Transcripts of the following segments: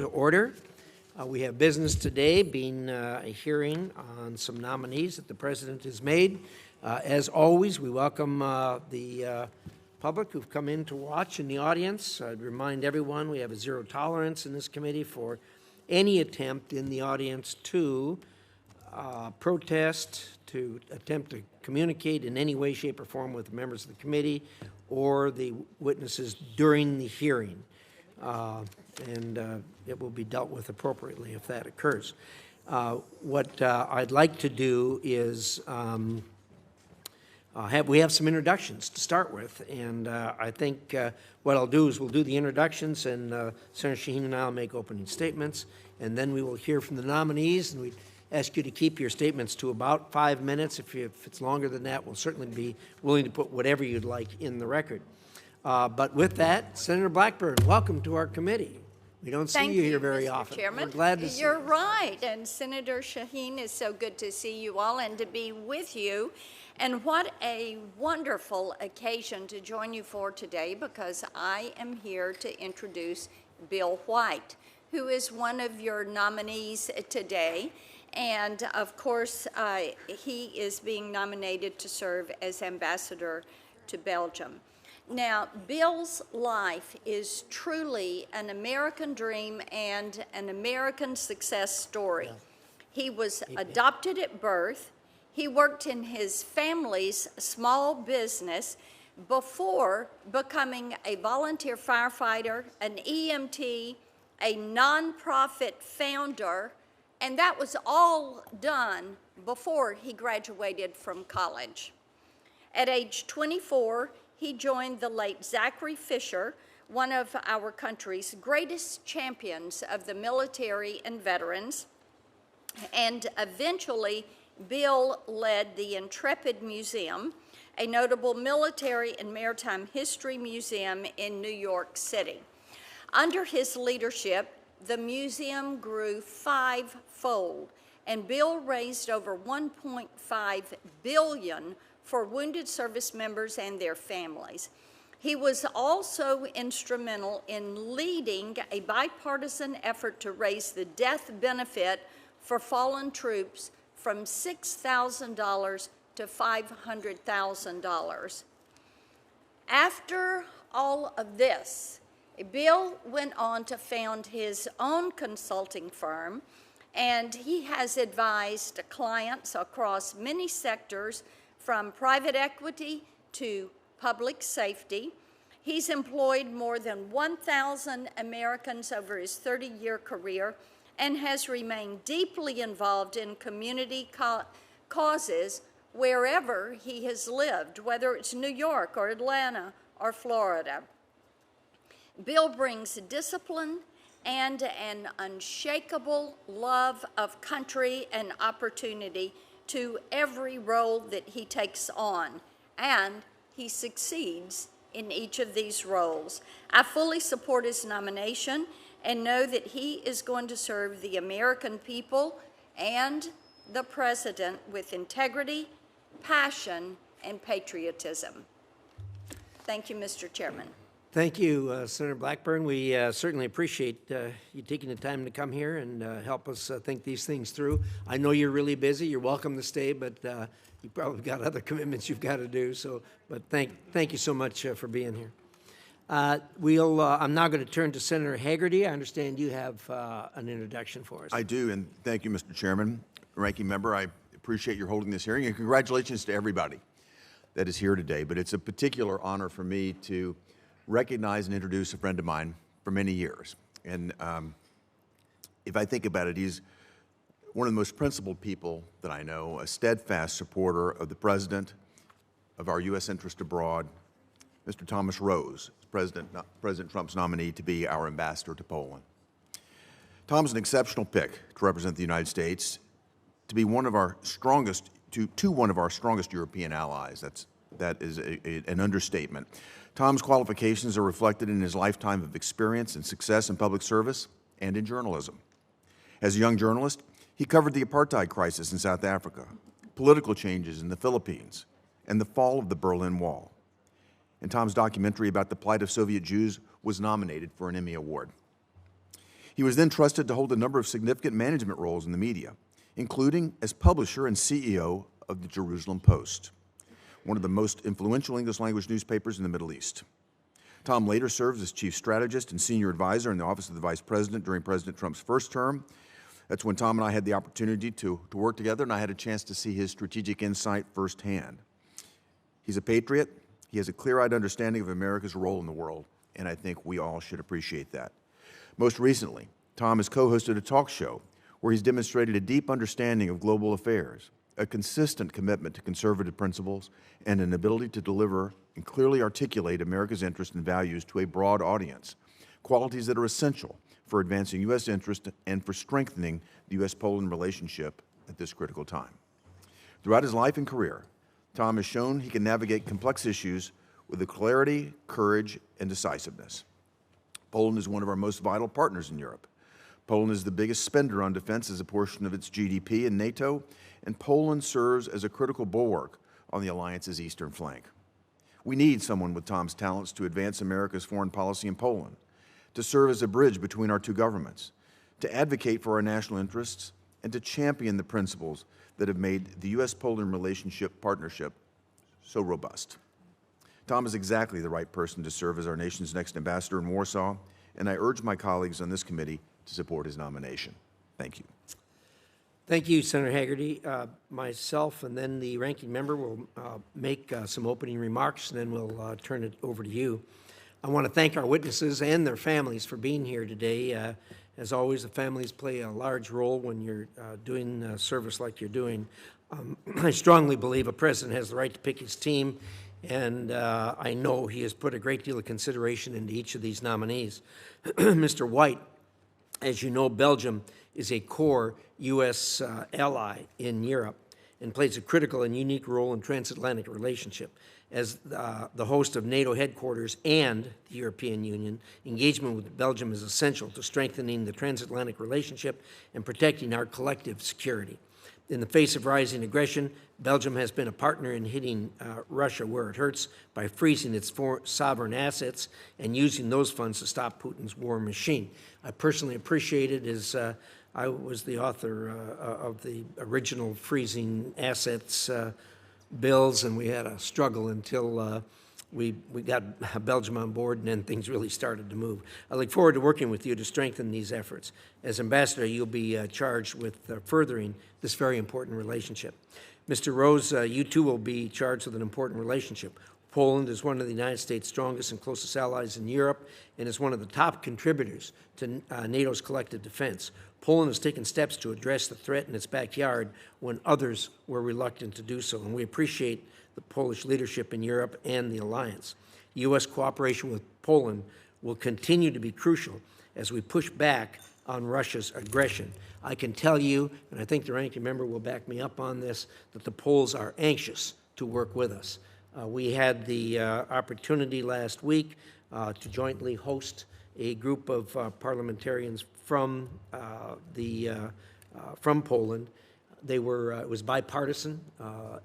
To order. We have business today being a hearing on some nominees that the President has made. As always, we welcome the public who've come in to watch in the audience. I'd remind everyone we have a zero tolerance in this committee for any attempt in the audience to protest, to attempt to communicate in any way, shape, or form with members of the committee or the witnesses during the hearing. It will be dealt with appropriately if that occurs. What I'd like to do is we have some introductions to start with, and I think what I'll do is we'll do the introductions, and Senator Shaheen and I will make opening statements, and then we will hear from the nominees, and we ask you to keep your statements to about 5 minutes. If it's longer than that, we'll certainly be willing to put whatever you'd like in the record. But with that, Senator Blackburn, welcome to our committee. We don't see you here very often. Chairman. We're glad to see you. You're right, and Senator Shaheen, it's so good to see you all and to be with you. And what a wonderful occasion to join you for today, because I am here to introduce Bill White, who is one of your nominees today. And of course, he is being nominated to serve as ambassador to Belgium. Now, Bill's life is truly an American dream and an American success story. Yeah. He was adopted at birth. He worked in his family's small business before becoming a volunteer firefighter, an EMT, a nonprofit founder, and that was all done before he graduated from college. At age 24, he joined the late Zachary Fisher, one of our country's greatest champions of the military and veterans, and eventually Bill led the Intrepid Museum, a notable military and maritime history museum in New York City. Under his leadership, the museum grew fivefold, and Bill raised over $1.5 billion for wounded service members and their families. He was also instrumental in leading a bipartisan effort to raise the death benefit for fallen troops from $6,000 to $500,000. After all of this, Bill went on to found his own consulting firm, and he has advised clients across many sectors, from private equity to public safety. He's employed more than 1,000 Americans over his 30-year career and has remained deeply involved in community causes wherever he has lived, whether it's New York or Atlanta or Florida. Bill brings discipline and an unshakable love of country and opportunity to every role that he takes on, and he succeeds in each of these roles. I fully support his nomination and know that he is going to serve the American people and the President with integrity, passion, and patriotism. Thank you, Mr. Chairman. Thank you, Senator Blackburn. We certainly appreciate you taking the time to come here and help us think these things through. I know you're really busy. You're welcome to stay, but you probably got other commitments you've got to do. But thank you so much for being here. I'm now going to turn to Senator Hagerty. I understand you have an introduction for us. I do, and thank you, Mr. Chairman. Ranking Member, I appreciate your holding this hearing, and congratulations to everybody that is here today. But it's a particular honor for me to recognize and introduce a friend of mine for many years. And if I think about it, he's one of the most principled people that I know, a steadfast supporter of the President, of our U.S. interest abroad, Mr. Thomas Rose, President Trump's nominee to be our ambassador to Poland. Tom's an exceptional pick to represent the United States, to be one of our strongest, to one of our strongest European allies. That is an understatement. Tom's qualifications are reflected in his lifetime of experience and success in public service and in journalism. As a young journalist, he covered the apartheid crisis in South Africa, political changes in the Philippines, and the fall of the Berlin Wall. And Tom's documentary about the plight of Soviet Jews was nominated for an Emmy Award. He was then trusted to hold a number of significant management roles in the media, including as publisher and CEO of the Jerusalem Post, one of the most influential English-language newspapers in the Middle East. Tom later served as chief strategist and senior advisor in the office of the vice president during President Trump's first term. That's when Tom and I had the opportunity to work together, and I had a chance to see his strategic insight firsthand. He's a patriot. He has a clear-eyed understanding of America's role in the world, and I think we all should appreciate that. Most recently, Tom has co-hosted a talk show where he's demonstrated a deep understanding of global affairs, a consistent commitment to conservative principles, and an ability to deliver and clearly articulate America's interests and values to a broad audience, qualities that are essential for advancing U.S. interest and for strengthening the U.S.-Poland relationship at this critical time. Throughout his life and career, Tom has shown he can navigate complex issues with clarity, courage, and decisiveness. Poland is one of our most vital partners in Europe. Poland is the biggest spender on defense as a portion of its GDP in NATO, and Poland serves as a critical bulwark on the alliance's eastern flank. We need someone with Tom's talents to advance America's foreign policy in Poland, to serve as a bridge between our two governments, to advocate for our national interests, and to champion the principles that have made the U.S.-Poland partnership so robust. Tom is exactly the right person to serve as our nation's next ambassador in Warsaw, and I urge my colleagues on this committee to support his nomination. Thank you. Thank you, Senator Hagerty. Myself and then the ranking member will make some opening remarks, and then we'll turn it over to you. I want to thank our witnesses and their families for being here today. As always, the families play a large role when you're doing service like you're doing. I strongly believe a president has the right to pick his team, and I know he has put a great deal of consideration into each of these nominees. Mr. White, as you know, Belgium is a core U.S. ally in Europe and plays a critical and unique role in transatlantic relationship. As the host of NATO headquarters and the European Union, engagement with Belgium is essential to strengthening the transatlantic relationship and protecting our collective security. In the face of rising aggression, Belgium has been a partner in hitting Russia where it hurts by freezing its sovereign assets and using those funds to stop Putin's war machine. I personally appreciate it as I was the author of the original freezing assets bills, and we had a struggle until we got Belgium on board, and then things really started to move. I look forward to working with you to strengthen these efforts. As ambassador, you'll be charged with furthering this very important relationship. Mr. Rose, you too will be charged with an important relationship. Poland is one of the United States' strongest and closest allies in Europe and is one of the top contributors to NATO's collective defense. Poland has taken steps to address the threat in its backyard when others were reluctant to do so, and we appreciate the Polish leadership in Europe and the alliance. U.S. cooperation with Poland will continue to be crucial as we push back on Russia's aggression. I can tell you, and I think the ranking member will back me up on this, that the Poles are anxious to work with us. We had the opportunity last week to jointly host a group of parliamentarians from Poland. It was bipartisan,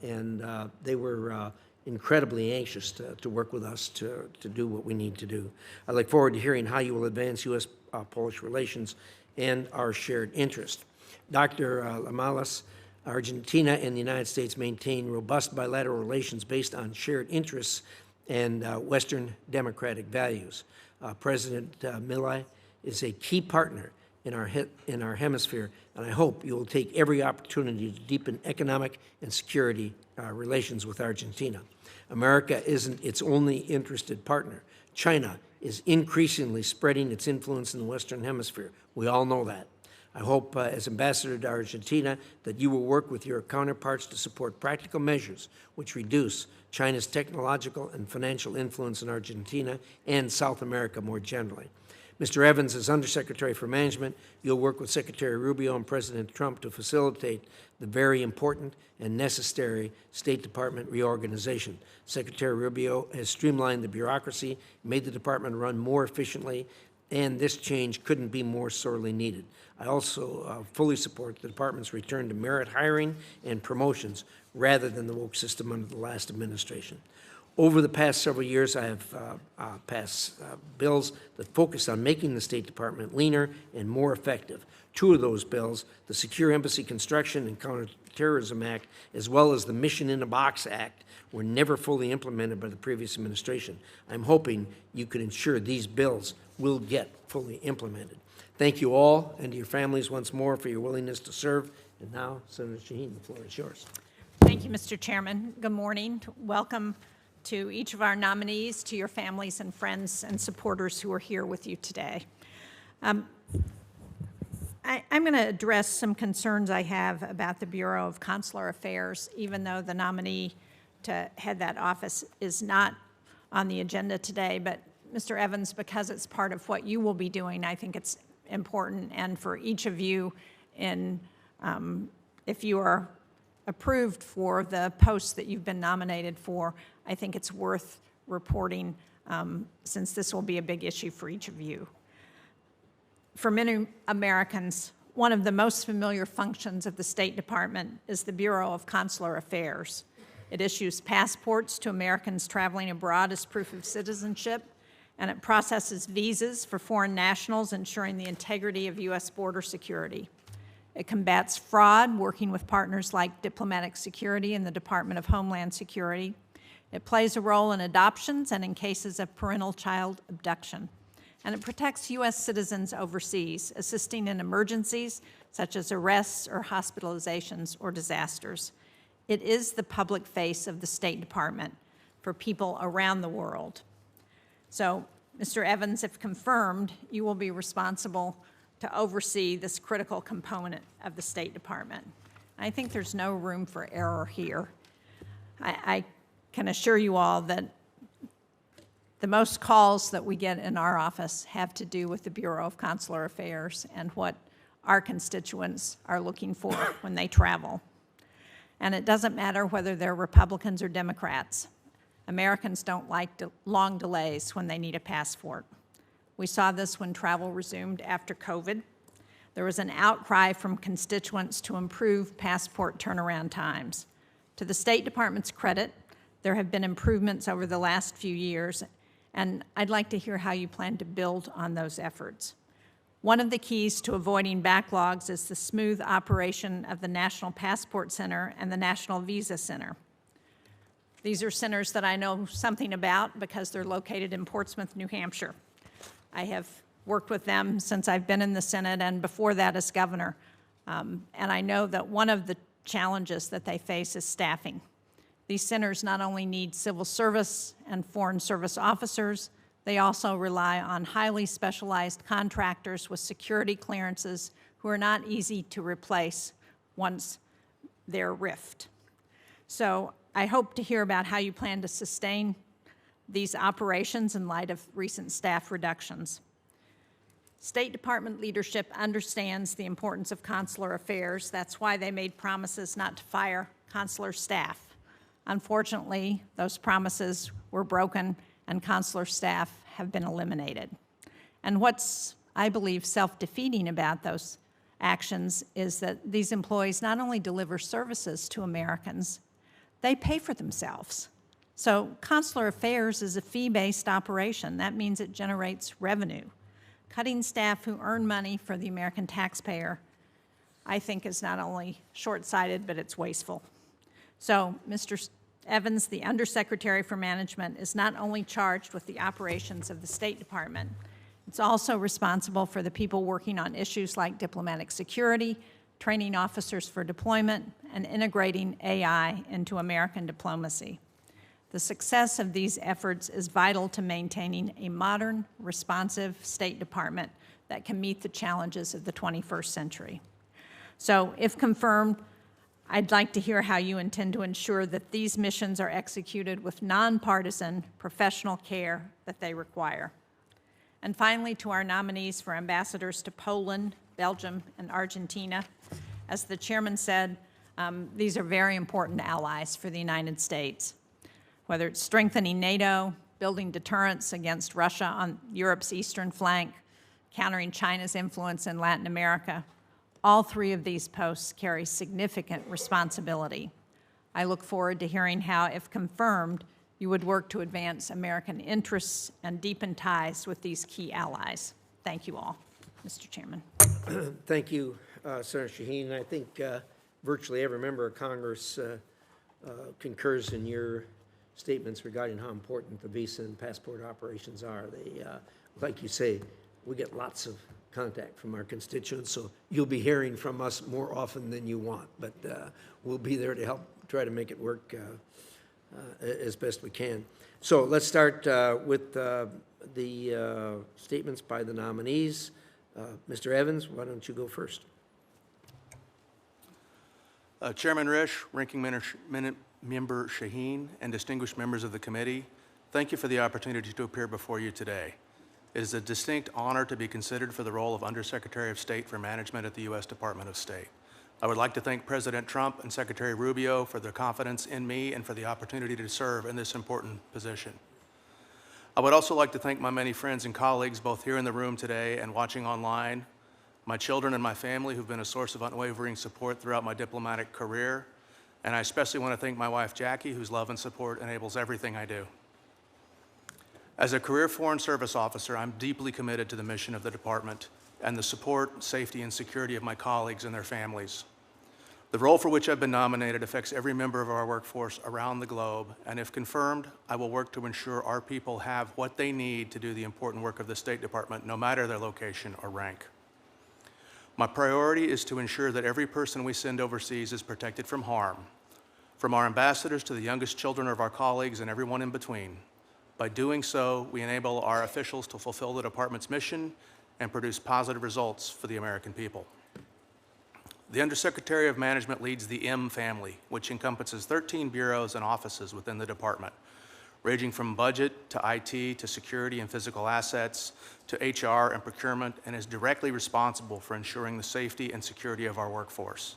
and they were incredibly anxious to work with us to do what we need to do. I look forward to hearing how you will advance U.S.-Polish relations and our shared interest. Dr. Lamalas, Argentina and the United States maintain robust bilateral relations based on shared interests and Western democratic values. President Milei is a key partner in our hemisphere, and I hope you will take every opportunity to deepen economic and security relations with Argentina. America isn't its only interested partner. China is increasingly spreading its influence in the Western Hemisphere. We all know that. I hope, as ambassador to Argentina, that you will work with your counterparts to support practical measures which reduce China's technological and financial influence in Argentina and South America more generally. Mr. Evans, as Undersecretary for Management, you'll work with Secretary Rubio and President Trump to facilitate the very important and necessary State Department reorganization. Secretary Rubio has streamlined the bureaucracy, made the department run more efficiently, and this change couldn't be more sorely needed. I also fully support the department's return to merit hiring and promotions rather than the woke system under the last administration. Over the past several years, I have passed bills that focus on making the State Department leaner and more effective. Two of those bills, the Secure Embassy Construction and Counterterrorism Act, as well as the Mission in a Box Act, were never fully implemented by the previous administration. I'm hoping you can ensure these bills will get fully implemented. Thank you all and to your families once more for your willingness to serve. And now, Senator Shaheen, the floor is yours. Thank you, Mr. Chairman. Good morning. Welcome to each of our nominees, to your families and friends and supporters who are here with you today. I'm going to address some concerns I have about the Bureau of Consular Affairs, even though the nominee to head that office is not on the agenda today. But Mr. Evans, because it's part of what you will be doing, I think it's important, and for each of you, if you are approved for the post that you've been nominated for, I think it's worth reporting since this will be a big issue for each of you. For many Americans, one of the most familiar functions of the State Department is the Bureau of Consular Affairs. It issues passports to Americans traveling abroad as proof of citizenship, and it processes visas for foreign nationals, ensuring the integrity of U.S. border security. It combats fraud, working with partners like Diplomatic Security and the Department of Homeland Security. It plays a role in adoptions and in cases of parental child abduction. And it protects U.S. citizens overseas, assisting in emergencies such as arrests or hospitalizations or disasters. It is the public face of the State Department for people around the world. So, Mr. Evans, if confirmed, you will be responsible to oversee this critical component of the State Department. I think there's no room for error here. I can assure you all that the most calls that we get in our office have to do with the Bureau of Consular Affairs and what our constituents are looking for when they travel. And it doesn't matter whether they're Republicans or Democrats. Americans don't like long delays when they need a passport. We saw this when travel resumed after COVID. There was an outcry from constituents to improve passport turnaround times. To the State Department's credit, there have been improvements over the last few years, and I'd like to hear how you plan to build on those efforts. One of the keys to avoiding backlogs is the smooth operation of the National Passport Center and the National Visa Center. These are centers that I know something about because they're located in Portsmouth, New Hampshire. I have worked with them since I've been in the Senate and before that as governor. And I know that one of the challenges that they face is staffing. These centers not only need civil service and foreign service officers, they also rely on highly specialized contractors with security clearances who are not easy to replace once they're riffed. So I hope to hear about how you plan to sustain these operations in light of recent staff reductions. State Department leadership understands the importance of consular affairs. That's why they made promises not to fire consular staff. Unfortunately, those promises were broken and consular staff have been eliminated. And what's, I believe, self-defeating about those actions is that these employees not only deliver services to Americans, they pay for themselves. So consular affairs is a fee-based operation. That means it generates revenue. Cutting staff who earn money for the American taxpayer, I think, is not only short-sighted, but it's wasteful. So, Mr. Evans, the Undersecretary for Management, is not only charged with the operations of the State Department, it's also responsible for the people working on issues like diplomatic security, training officers for deployment, and integrating AI into American diplomacy. The success of these efforts is vital to maintaining a modern, responsive State Department that can meet the challenges of the 21st century. So, if confirmed, I'd like to hear how you intend to ensure that these missions are executed with nonpartisan professional care that they require. And finally, to our nominees for ambassadors to Poland, Belgium, and Argentina, as the chairman said, these are very important allies for the United States. Whether it's strengthening NATO, building deterrence against Russia on Europe's eastern flank, countering China's influence in Latin America, all three of these posts carry significant responsibility. I look forward to hearing how, if confirmed, you you would work to advance American interests and deepen ties with these key allies. Thank you all, Mr. Chairman. Thank you, Senator Shaheen. I think virtually every member of Congress concurs in your statements regarding how important the visa and passport operations are. They, like you say, we get lots of contact from our constituents, so you'll be hearing from us more often than you want, but we'll be there to help try to make it work as best we can. So let's start with the statements by the nominees. Mr. Evans, why don't you go first? Chairman Risch, Ranking Member Shaheen, and distinguished members of the committee, thank you for the opportunity to appear before you today. It is a distinct honor to be considered for the role of Undersecretary of State for Management at the U.S. Department of State. I would like to thank President Trump and Secretary Rubio for their confidence in me and for the opportunity to serve in this important position. I would also like to thank my many friends and colleagues, both here in the room today and watching online, my children and my family who've been a source of unwavering support throughout my diplomatic career, and I especially want to thank my wife, Jackie, whose love and support enables everything I do. As a career Foreign Service officer, I'm deeply committed to the mission of the department and the support, safety, and security of my colleagues and their families. The role for which I've been nominated affects every member of our workforce around the globe, and if confirmed, I will work to ensure our people have what they need to do the important work of the State Department, no matter their location or rank. My priority is to ensure that every person we send overseas is protected from harm, from our ambassadors to the youngest children of our colleagues and everyone in between. By doing so, we enable our officials to fulfill the department's mission and produce positive results for the American people. The Undersecretary of Management leads the M family, which encompasses 13 bureaus and offices within the department, ranging from budget to IT to security and physical assets to HR and procurement, and is directly responsible for ensuring the safety and security of our workforce.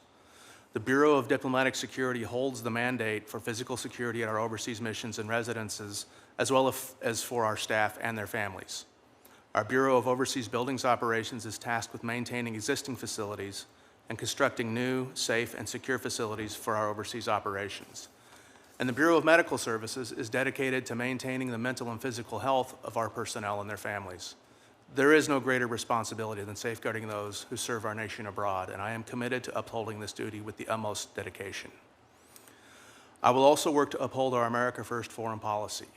The Bureau of Diplomatic Security holds the mandate for physical security at our overseas missions and residences, as well as for our staff and their families. Our Bureau of Overseas Buildings Operations is tasked with maintaining existing facilities and constructing new, safe, and secure facilities for our overseas operations. And the Bureau of Medical Services is dedicated to maintaining the mental and physical health of our personnel and their families. There is no greater responsibility than safeguarding those who serve our nation abroad, and I am committed to upholding this duty with the utmost dedication. I will also work to uphold our America First foreign policy.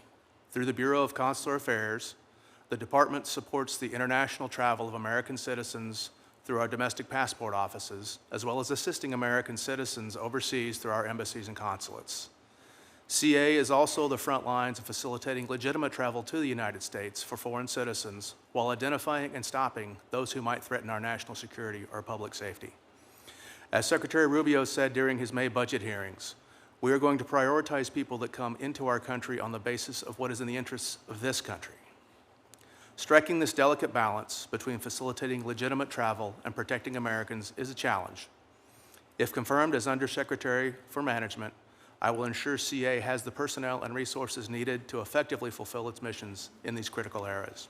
Through the Bureau of Consular Affairs, the department supports the international travel of American citizens through our domestic passport offices, as well as assisting American citizens overseas through our embassies and consulates. CA is also the front lines of facilitating legitimate travel to the United States for foreign citizens while identifying and stopping those who might threaten our national security or public safety. As Secretary Rubio said during his May budget hearings, we are going to prioritize people that come into our country on the basis of what is in the interests of this country. Striking this delicate balance between facilitating legitimate travel and protecting Americans is a challenge. If confirmed as Undersecretary for Management, I will ensure CA has the personnel and resources needed to effectively fulfill its missions in these critical areas.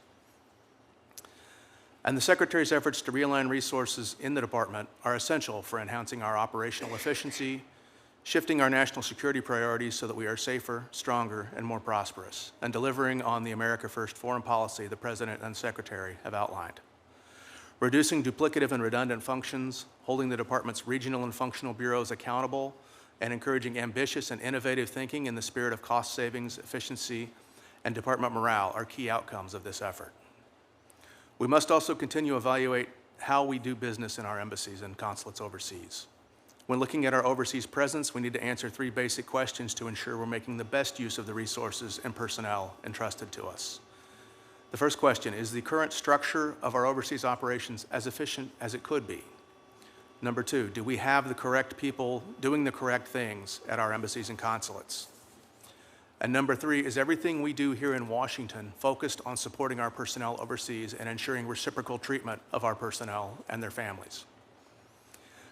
And the Secretary's efforts to realign resources in the department are essential for enhancing our operational efficiency, shifting our national security priorities so that we are safer, stronger, and more prosperous, and delivering on the America First foreign policy the President and Secretary have outlined. Reducing duplicative and redundant functions, holding the department's regional and functional bureaus accountable, and encouraging ambitious and innovative thinking in the spirit of cost savings, efficiency, and department morale are key outcomes of this effort. We must also continue to evaluate how we do business in our embassies and consulates overseas. When looking at our overseas presence, we need to answer 3 basic questions to ensure we're making the best use of the resources and personnel entrusted to us. The first question, is the current structure of our overseas operations as efficient as it could be? Number 2, do we have the correct people doing the correct things at our embassies and consulates? And number 3, is everything we do here in Washington focused on supporting our personnel overseas and ensuring reciprocal treatment of our personnel and their families?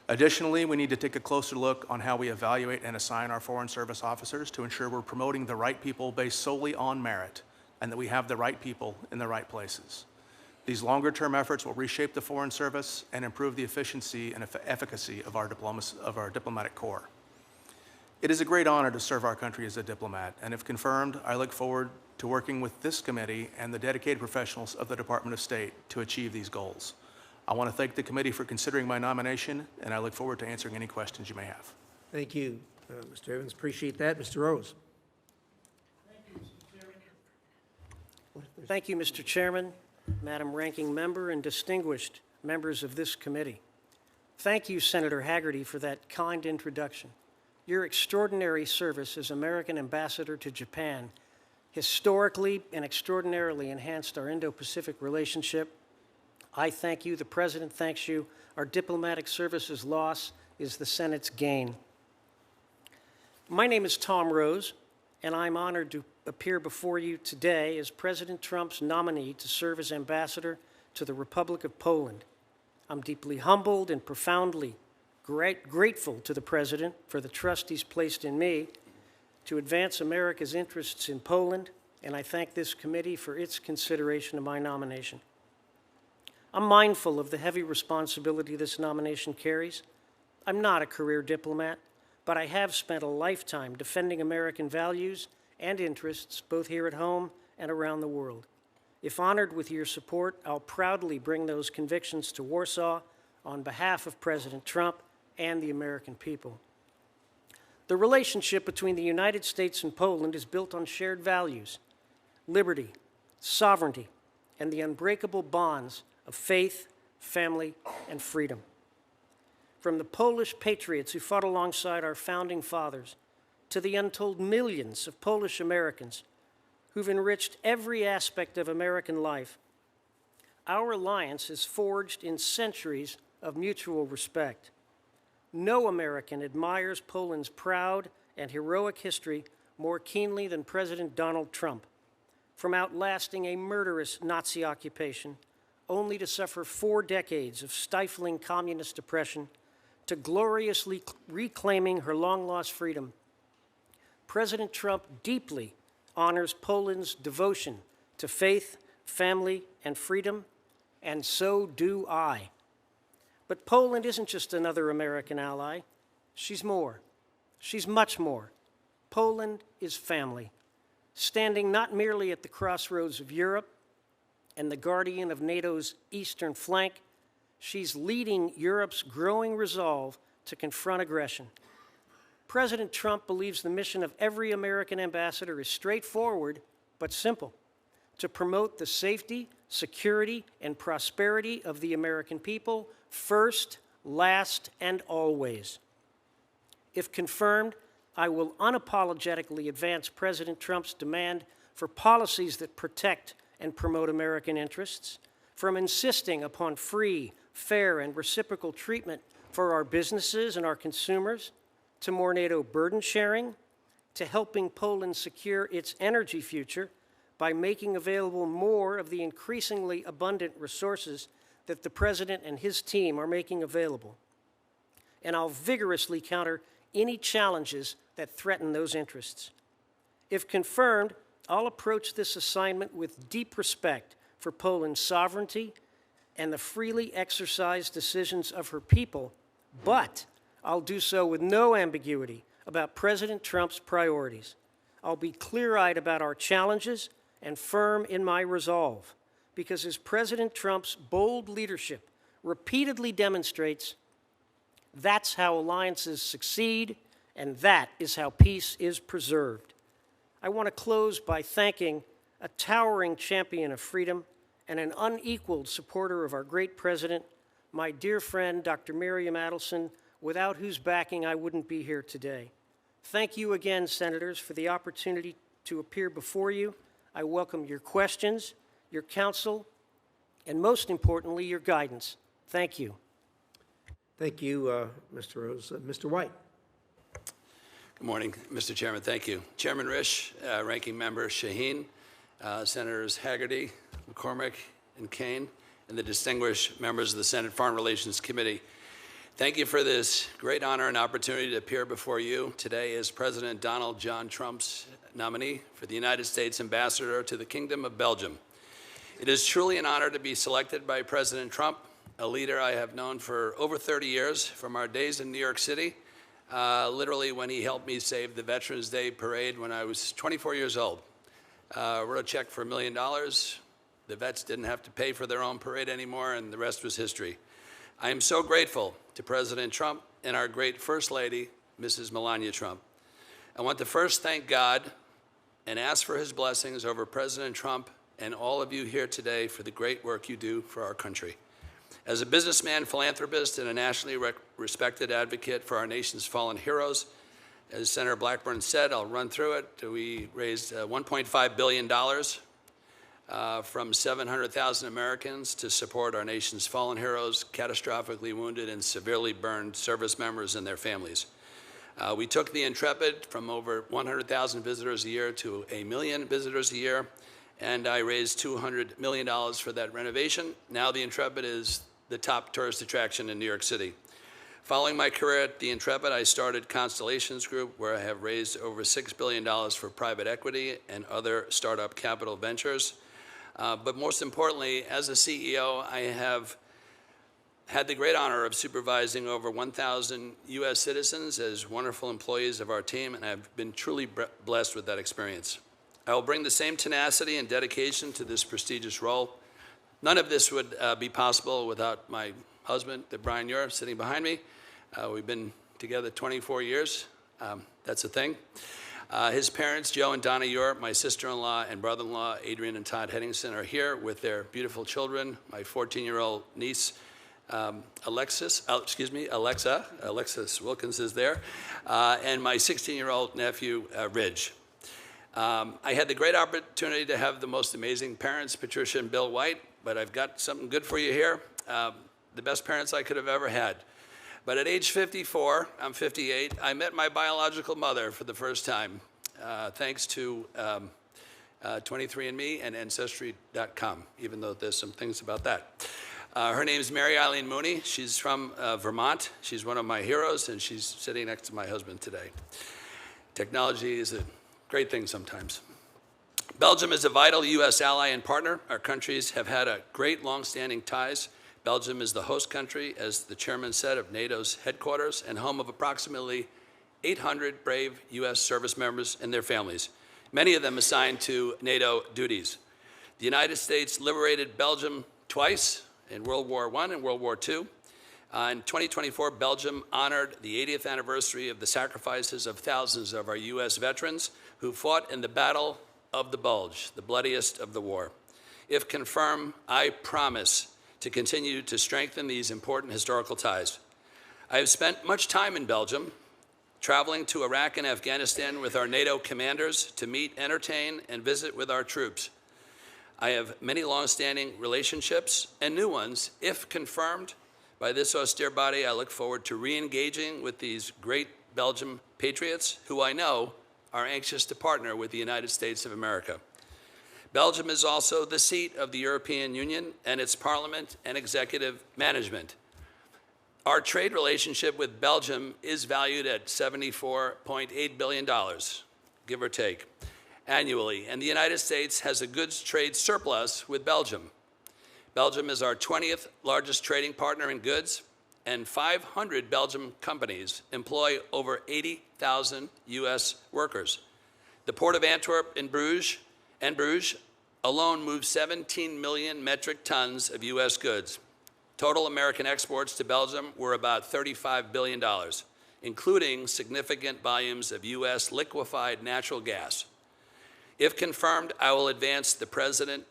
Additionally, we need to take a closer look on how we evaluate and assign our Foreign Service officers to ensure we're promoting the right people based solely on merit and that we have the right people in the right places. These longer-term efforts will reshape the Foreign Service and improve the efficiency and efficacy of our diplomatic corps. It is a great honor to serve our country as a diplomat, and if confirmed, I look forward to working with this committee and the dedicated professionals of the Department of State to achieve these goals. I want to thank the committee for considering my nomination, and I look forward to answering any questions you may have. Thank you, Mr. Evans. Appreciate that. Mr. Rose. Thank you, Mr. Chairman, Madam Ranking Member, and distinguished members of this committee. Thank you, Senator Hagerty, for that kind introduction. Your extraordinary service as American Ambassador to Japan historically and extraordinarily enhanced our Indo-Pacific relationship. I thank you, the President thanks you. Our diplomatic service's loss is the Senate's gain. My name is Tom Rose, and I'm honored to appear before you today as President Trump's nominee to serve as ambassador to the Republic of Poland. I'm deeply humbled and profoundly grateful to the President for the trust he's placed in me to advance America's interests in Poland, and I thank this committee for its consideration of my nomination. I'm mindful of the heavy responsibility this nomination carries. I'm not a career diplomat, but I have spent a lifetime defending American values and interests both here at home and around the world. If honored with your support, I'll proudly bring those convictions to Warsaw on behalf of President Trump and the American people. The relationship between the United States and Poland is built on shared values, liberty, sovereignty, and the unbreakable bonds of faith, family, and freedom. From the Polish patriots who fought alongside our founding fathers to the untold millions of Polish Americans who've enriched every aspect of American life, our alliance is forged in centuries of mutual respect. No American admires Poland's proud and heroic history more keenly than President Donald Trump, from outlasting a murderous Nazi occupation, only to suffer 4 decades of stifling communist oppression, to gloriously reclaiming her long-lost freedom. President Trump deeply honors Poland's devotion to faith, family, and freedom, and so do I. But Poland isn't just another American ally. She's more. She's much more. Poland is family, standing not merely at the crossroads of Europe and the guardian of NATO's eastern flank, she's leading Europe's growing resolve to confront aggression. President Trump believes the mission of every American ambassador is straightforward but simple: to promote the safety, security, and prosperity of the American people first, last, and always. If confirmed, I will unapologetically advance President Trump's demand for policies that protect and promote American interests, from insisting upon free, fair, and reciprocal treatment for our businesses and our consumers, to more NATO burden sharing, to helping Poland secure its energy future by making available more of the increasingly abundant resources that the President and his team are making available. And I'll vigorously counter any challenges that threaten those interests. If confirmed, I'll approach this assignment with deep respect for Poland's sovereignty and the freely exercised decisions of her people, but I'll do so with no ambiguity about President Trump's priorities. I'll be clear-eyed about our challenges and firm in my resolve, because as President Trump's bold leadership repeatedly demonstrates, that's how alliances succeed, and that is how peace is preserved. I want to close by thanking a towering champion of freedom and an unequaled supporter of our great president, my dear friend, Dr. Miriam Adelson, without whose backing I wouldn't be here today. Thank you again, Senators, for the opportunity to appear before you. I welcome your questions, your counsel, and most importantly, your guidance. Thank you. Thank you, Mr. Rose. Mr. White. Good morning, Mr. Chairman. Thank you. Chairman Risch, Ranking Member Shaheen, Senators Hagerty, McCormick, and Kane, and the distinguished members of the Senate Foreign Relations Committee. Thank you for this great honor and opportunity to appear before you today as President Donald John Trump's nominee for the United States Ambassador to the Kingdom of Belgium. It is truly an honor to be selected by President Trump, a leader I have known for over 30 years from our days in New York City, literally when he helped me save the Veterans Day Parade when I was 24 years old. Wrote a check for $1 million. The vets didn't have to pay for their own parade anymore, and the rest was history. I am so grateful to President Trump and our great First Lady, Mrs. Melania Trump. I want to first thank God and ask for his blessings over President Trump and all of you here today for the great work you do for our country. As a businessman, philanthropist, and a nationally respected advocate for our nation's fallen heroes, as Senator Blackburn said, I'll run through it. We raised $1.5 billion from 700,000 Americans to support our nation's fallen heroes, catastrophically wounded and severely burned service members and their families. We took the Intrepid from over 100,000 visitors a year to 1 million visitors a year, and I raised $200 million for that renovation. Now the Intrepid is the top tourist attraction in New York City. Following my career at the Intrepid, I started Constellations Group, where I have raised over $6 billion for private equity and other startup capital ventures. But most importantly, as a CEO, I have had the great honor of supervising over 1,000 U.S. citizens as wonderful employees of our team, and I've been truly blessed with that experience. I will bring the same tenacity and dedication to this prestigious role. None of this would be possible without my husband, Brian Ure, sitting behind me. We've been together 24 years. That's a thing. His parents, Joe and Donna Ure, my sister-in-law and brother-in-law, Adrian and Todd Henningsen, are here with their beautiful children. My 14-year-old niece, Alexis Wilkins is there, and my 16-year-old nephew, Risch. I had the great opportunity to have the most amazing parents, Patricia and Bill White, but I've got something good for you here. The best parents I could have ever had. But at age 54, I'm 58, I met my biological mother for the first time, thanks to 23andMe and Ancestry.com, even though there's some things about that. Her name is Mary Eileen Mooney. She's from Vermont. She's one of my heroes, and she's sitting next to my husband today. Technology is a great thing sometimes. Belgium is a vital U.S. ally and partner. Our countries have had a great long-standing ties. Belgium is the host country, as the chairman said, of NATO's headquarters and home of approximately 800 brave U.S. service members and their families, many of them assigned to NATO duties. The United States liberated Belgium twice, in World War I and World War II. In 2024, Belgium honored the 80th anniversary of the sacrifices of thousands of our U.S. veterans who fought in the Battle of the Bulge, the bloodiest of the war. If confirmed, I promise to continue to strengthen these important historical ties. I have spent much time in Belgium, traveling to Iraq and Afghanistan with our NATO commanders to meet, entertain, and visit with our troops. I have many long-standing relationships and new ones. If confirmed by this austere body, I look forward to re-engaging with these great Belgian patriots who I know are anxious to partner with the United States of America. Belgium is also the seat of the European Union and its parliament and executive management. Our trade relationship with Belgium is valued at $74.8 billion, give or take, annually, and the United States has a goods trade surplus with Belgium. Belgium is our 20th largest trading partner in goods, and 500 Belgian companies employ over 80,000 U.S. workers. The Port of Antwerp and Bruges alone moves 17 million metric tons of U.S. goods. Total American exports to Belgium were about $35 billion, including significant volumes of U.S. liquefied natural gas. If confirmed, I will advance President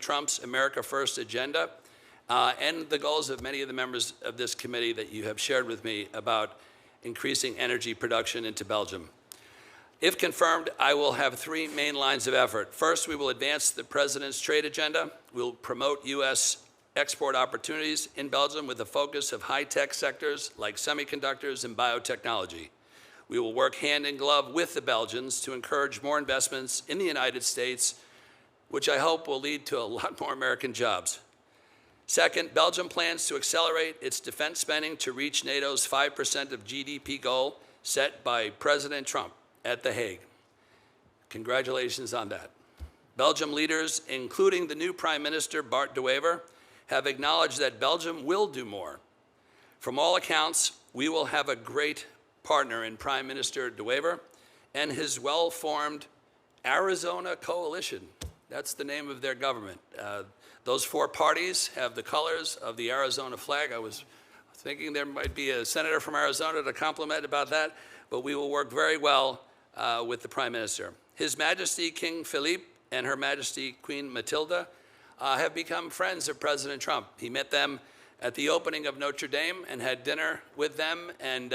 Trump's America First agenda and the goals of many of the members of this committee that you have shared with me about increasing energy production into Belgium. If confirmed, I will have three main lines of effort. First, we will advance the President's trade agenda. We'll promote U.S. export opportunities in Belgium with a focus of high-tech sectors like semiconductors and biotechnology. We will work hand in glove with the Belgians to encourage more investments in the United States, which I hope will lead to a lot more American jobs. Second, Belgium plans to accelerate its defense spending to reach NATO's 5% of GDP goal set by President Trump at The Hague. Congratulations on that. Belgium leaders, including the new Prime Minister, Bart De Wever, have acknowledged that Belgium will do more. From all accounts, we will have a great partner in Prime Minister De Wever and his well-formed Arizona Coalition. That's the name of their government. Those four parties have the colors of the Arizona flag. I was thinking there might be a senator from Arizona to compliment about that, but we will work very well with the Prime Minister. His Majesty King Philippe and Her Majesty Queen Matilda have become friends of President Trump. He met them at the opening of Notre Dame and had dinner with them and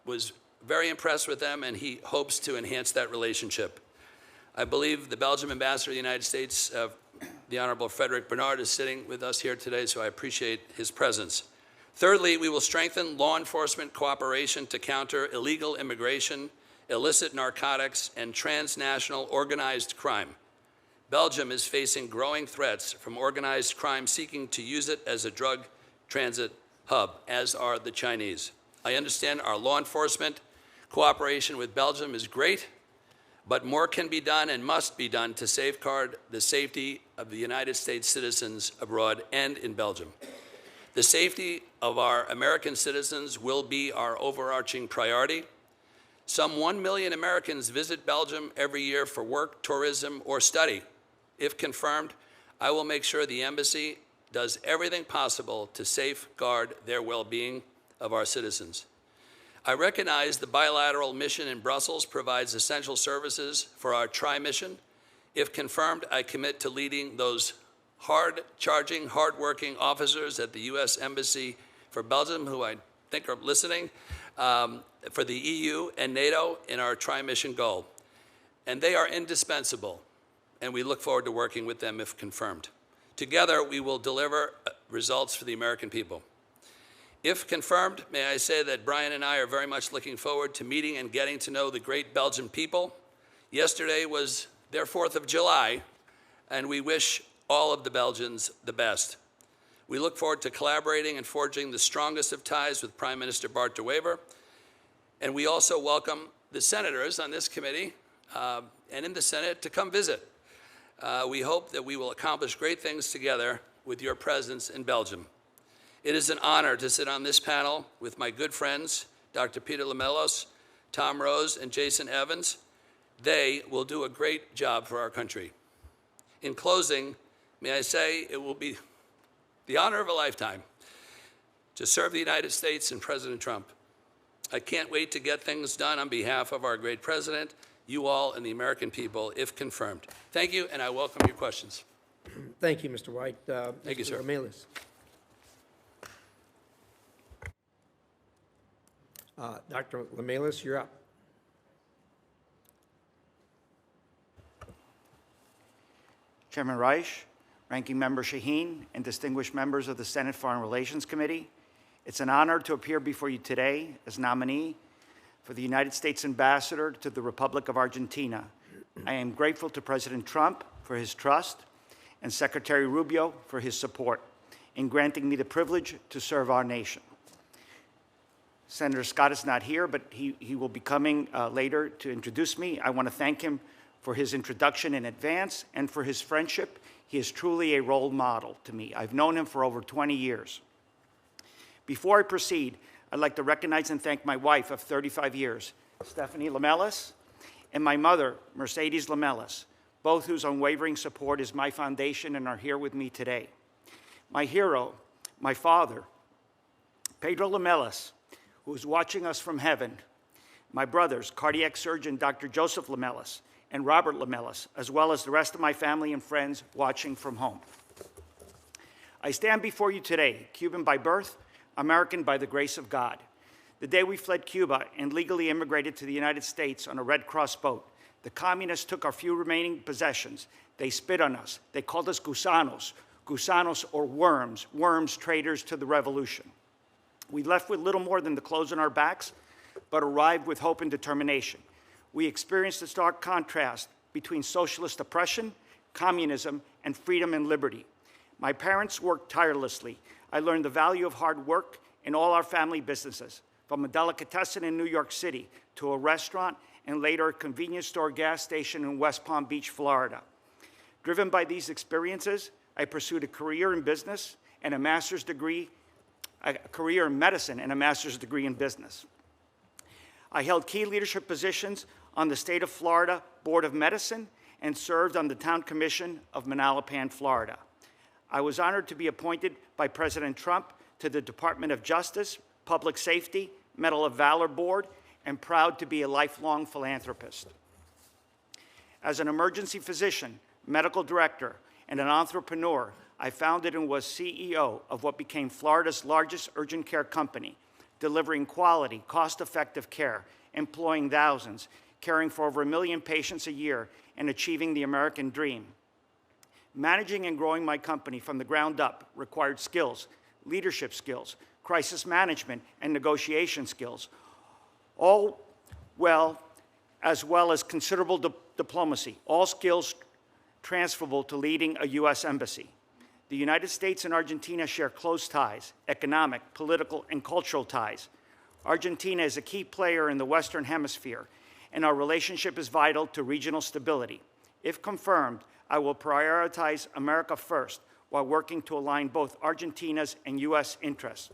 was very impressed with them, and he hopes to enhance that relationship. I believe the Belgian ambassador to the United States, the Honorable Frederick Bernard, is sitting with us here today, so I appreciate his presence. Thirdly, we will strengthen law enforcement cooperation to counter illegal immigration, illicit narcotics, and transnational organized crime. Belgium is facing growing threats from organized crime seeking to use it as a drug transit hub, as are the Chinese. I understand our law enforcement cooperation with Belgium is great, but more can be done and must be done to safeguard the safety of the United States citizens abroad and in Belgium. The safety of our American citizens will be our overarching priority. Some 1 million Americans visit Belgium every year for work, tourism, or study. If confirmed, I will make sure the embassy does everything possible to safeguard their well-being of our citizens. I recognize the bilateral mission in Brussels provides essential services for our tri-mission. If confirmed, I commit to leading those hard-charging, hard-working officers at the U.S. Embassy for Belgium, who I think are listening, for the EU and NATO in our tri-mission goal. And they are indispensable, and we look forward to working with them if confirmed. Together, we will deliver results for the American people. If confirmed, may I say that Brian and I are very much looking forward to meeting and getting to know the great Belgian people. Yesterday was their 4th of July, and we wish all of the Belgians the best. We look forward to collaborating and forging the strongest of ties with Prime Minister Bart De Wever, and we also welcome the senators on this committee and in the Senate to come visit. We hope that we will accomplish great things together with your presence in Belgium. It is an honor to sit on this panel with my good friends, Dr. Peter Lamelos, Tom Rose, and Jason Evans. They will do a great job for our country. In closing, may I say it will be the honor of a lifetime to serve the United States and President Trump. I can't wait to get things done on behalf of our great president, you all, and the American people, if confirmed. Thank you, and I welcome your questions. Thank you, Mr. White. Thank you, sir. Mr. Ramirez. Dr. Lamelas, you're up. Chairman Risch, Ranking Member Shaheen, and distinguished members of the Senate Foreign Relations Committee, it's an honor to appear before you today as nominee for the United States Ambassador to the Republic of Argentina. I am grateful to President Trump for his trust and Secretary Rubio for his support in granting me the privilege to serve our nation. Senator Scott is not here, but he will be coming later to introduce me. I want to thank him for his introduction in advance and for his friendship. He is truly a role model to me. I've known him for over 20 years. Before I proceed, I'd like to recognize and thank my wife of 35 years, Stephanie Lamelas, and my mother, Mercedes Lamelas, both whose unwavering support is my foundation and are here with me today. My hero, my father, Pedro Lamelas, who is watching us from heaven, my brothers, cardiac surgeon Dr. Joseph Lamelas and Robert Lamelas, as well as the rest of my family and friends watching from home. I stand before you today, Cuban by birth, American by the grace of God. The day we fled Cuba and legally immigrated to the United States on a Red Cross boat, the communists took our few remaining possessions. They spit on us. They called us gusanos, gusanos or worms, worms traitors to the revolution. We left with little more than the clothes on our backs, but arrived with hope and determination. We experienced a stark contrast between socialist oppression, communism, and freedom and liberty. My parents worked tirelessly. I learned the value of hard work in all our family businesses, from a delicatessen in New York City to a restaurant and later a convenience store gas station in West Palm Beach, Florida. Driven by these experiences, I pursued a career in business and a master's degree a career in medicine, and a master's degree in business. I held key leadership positions on the State of Florida Board of Medicine and served on the Town Commission of Manalapan, Florida. I was honored to be appointed by President Trump to the Department of Justice, Public Safety, Medal of Valor Board, and proud to be a lifelong philanthropist. As an emergency physician, medical director, and an entrepreneur, I founded and was CEO of what became Florida's largest urgent care company, delivering quality, cost-effective care, employing thousands, caring for over 1 million patients a year, and achieving the American dream. Managing and growing my company from the ground up required skills, leadership skills, crisis management, and negotiation skills, as well as considerable diplomacy, all skills transferable to leading a U.S. embassy. The United States and Argentina share close ties, economic, political, and cultural ties. Argentina is a key player in the Western Hemisphere, and our relationship is vital to regional stability. If confirmed, I will prioritize America first while working to align both Argentina's and U.S. interests.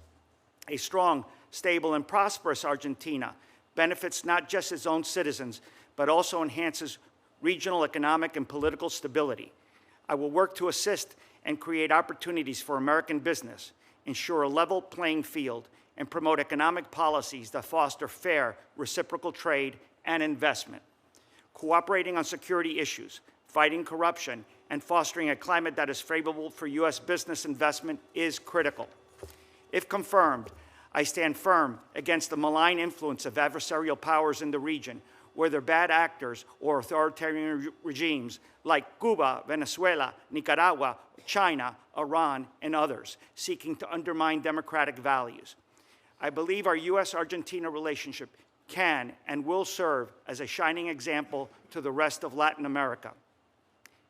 A strong, stable, and prosperous Argentina benefits not just its own citizens, but also enhances regional economic and political stability. I will work to assist and create opportunities for American business, ensure a level playing field, and promote economic policies that foster fair, reciprocal trade and investment. Cooperating on security issues, fighting corruption, and fostering a climate that is favorable for U.S. business investment is critical. If confirmed, I stand firm against the malign influence of adversarial powers in the region, whether bad actors or authoritarian regimes like Cuba, Venezuela, Nicaragua, China, Iran, and others, seeking to undermine democratic values. I believe our U.S.-Argentina relationship can and will serve as a shining example to the rest of Latin America.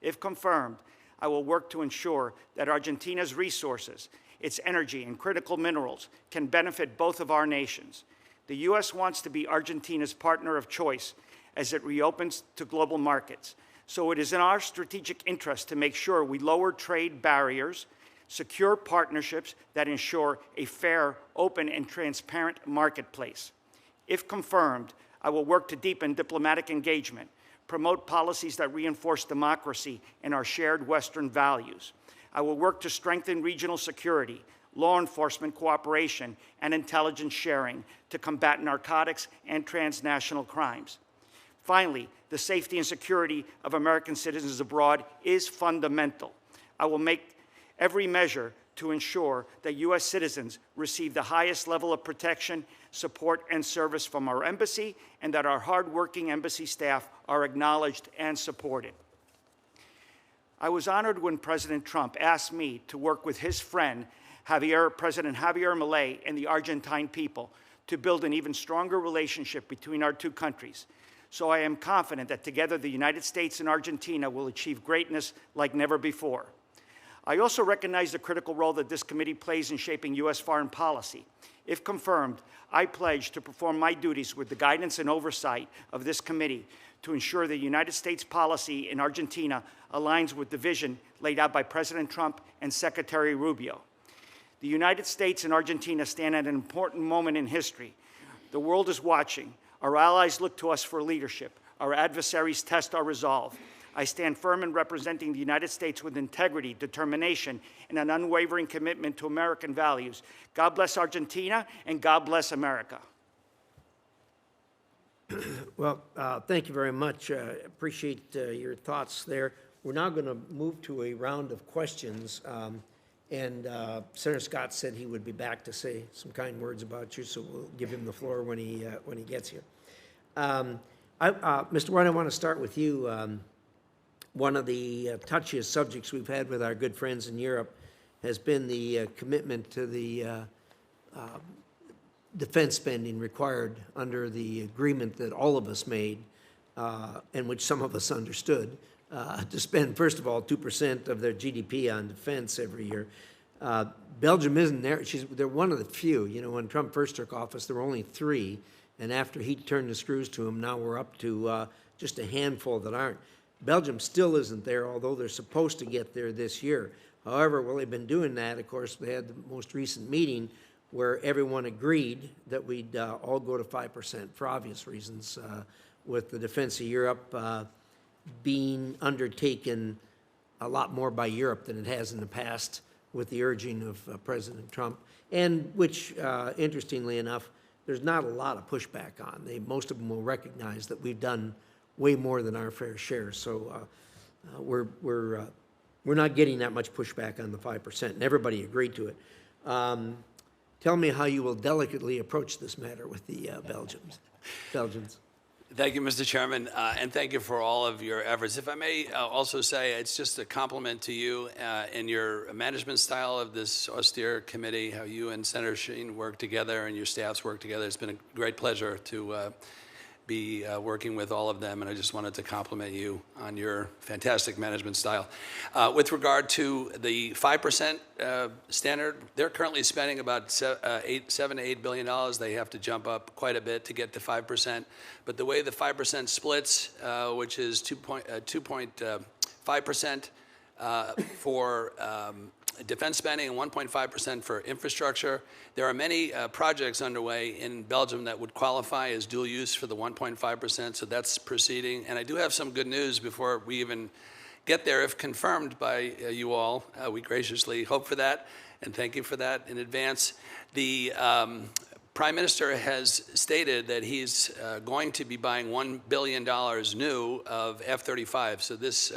If confirmed, I will work to ensure that Argentina's resources, its energy and critical minerals can benefit both of our nations. The U.S. wants to be Argentina's partner of choice as it reopens to global markets. So it is in our strategic interest to make sure we lower trade barriers, secure partnerships that ensure a fair, open, and transparent marketplace. If confirmed, I will work to deepen diplomatic engagement, promote policies that reinforce democracy and our shared Western values. I will work to strengthen regional security, law enforcement cooperation, and intelligence sharing to combat narcotics and transnational crimes. Finally, the safety and security of American citizens abroad is fundamental. I will make every measure to ensure that U.S. citizens receive the highest level of protection, support, and service from our embassy, and that our hardworking embassy staff are acknowledged and supported. I was honored when President Trump asked me to work with his friend, President Javier Milei, and the Argentine people to build an even stronger relationship between our two countries. So I am confident that together the United States and Argentina will achieve greatness like never before. I also recognize the critical role that this committee plays in shaping U.S. foreign policy. If confirmed, I pledge to perform my duties with the guidance and oversight of this committee to ensure the United States policy in Argentina aligns with the vision laid out by President Trump and Secretary Rubio. The United States and Argentina stand at an important moment in history. The world is watching. Our allies look to us for leadership. Our adversaries test our resolve. I stand firm in representing the United States with integrity, determination, and an unwavering commitment to American values. God bless Argentina, and God bless America. Well, thank you very much. Appreciate your thoughts there. We're now going to move to a round of questions. Senator Scott said he would be back to say some kind words about you, so we'll give him the floor when he gets here. Mr. White, I want to start with you. One of the touchiest subjects we've had with our good friends in Europe has been the commitment to the defense spending required under the agreement that all of us made, and which some of us understood, to spend, first of all, 2% of their GDP on defense every year. Belgium isn't there. They're one of the few. You know, when Trump first took office, there were only 3, and after he turned the screws to him, now we're up to just a handful that aren't. Belgium still isn't there, although they're supposed to get there this year. However, while they've been doing that, of course, they had the most recent meeting where everyone agreed that we'd all go to 5% for obvious reasons, with the defense of Europe being undertaken a lot more by Europe than it has in the past with the urging of President Trump, and which, interestingly enough, there's not a lot of pushback on. Most of them will recognize that we've done way more than our fair share. So we're not getting that much pushback on the 5%, and everybody agreed to it. Tell me how you will delicately approach this matter with the Belgians. Thank you, Mr. Chairman, and thank you for all of your efforts. If I may also say, it's just a compliment to you and your management style of this austere committee, how you and Senator Shaheen work together and your staffs work together. It's been a great pleasure to be working with all of them, and I just wanted to compliment you on your fantastic management style. With regard to the 5% standard, they're currently spending about $7 to $8 billion. They have to jump up quite a bit to get to 5%. But the way the 5% splits, which is 2.5% for defense spending and 1.5% for infrastructure. There are many projects underway in Belgium that would qualify as dual use for the 1.5%, so that's proceeding. And I do have some good news before we even get there, if confirmed by you all. We graciously hope for that, and thank you for that in advance. The Prime Minister has stated that he's going to be buying $1 billion new of F-35. So this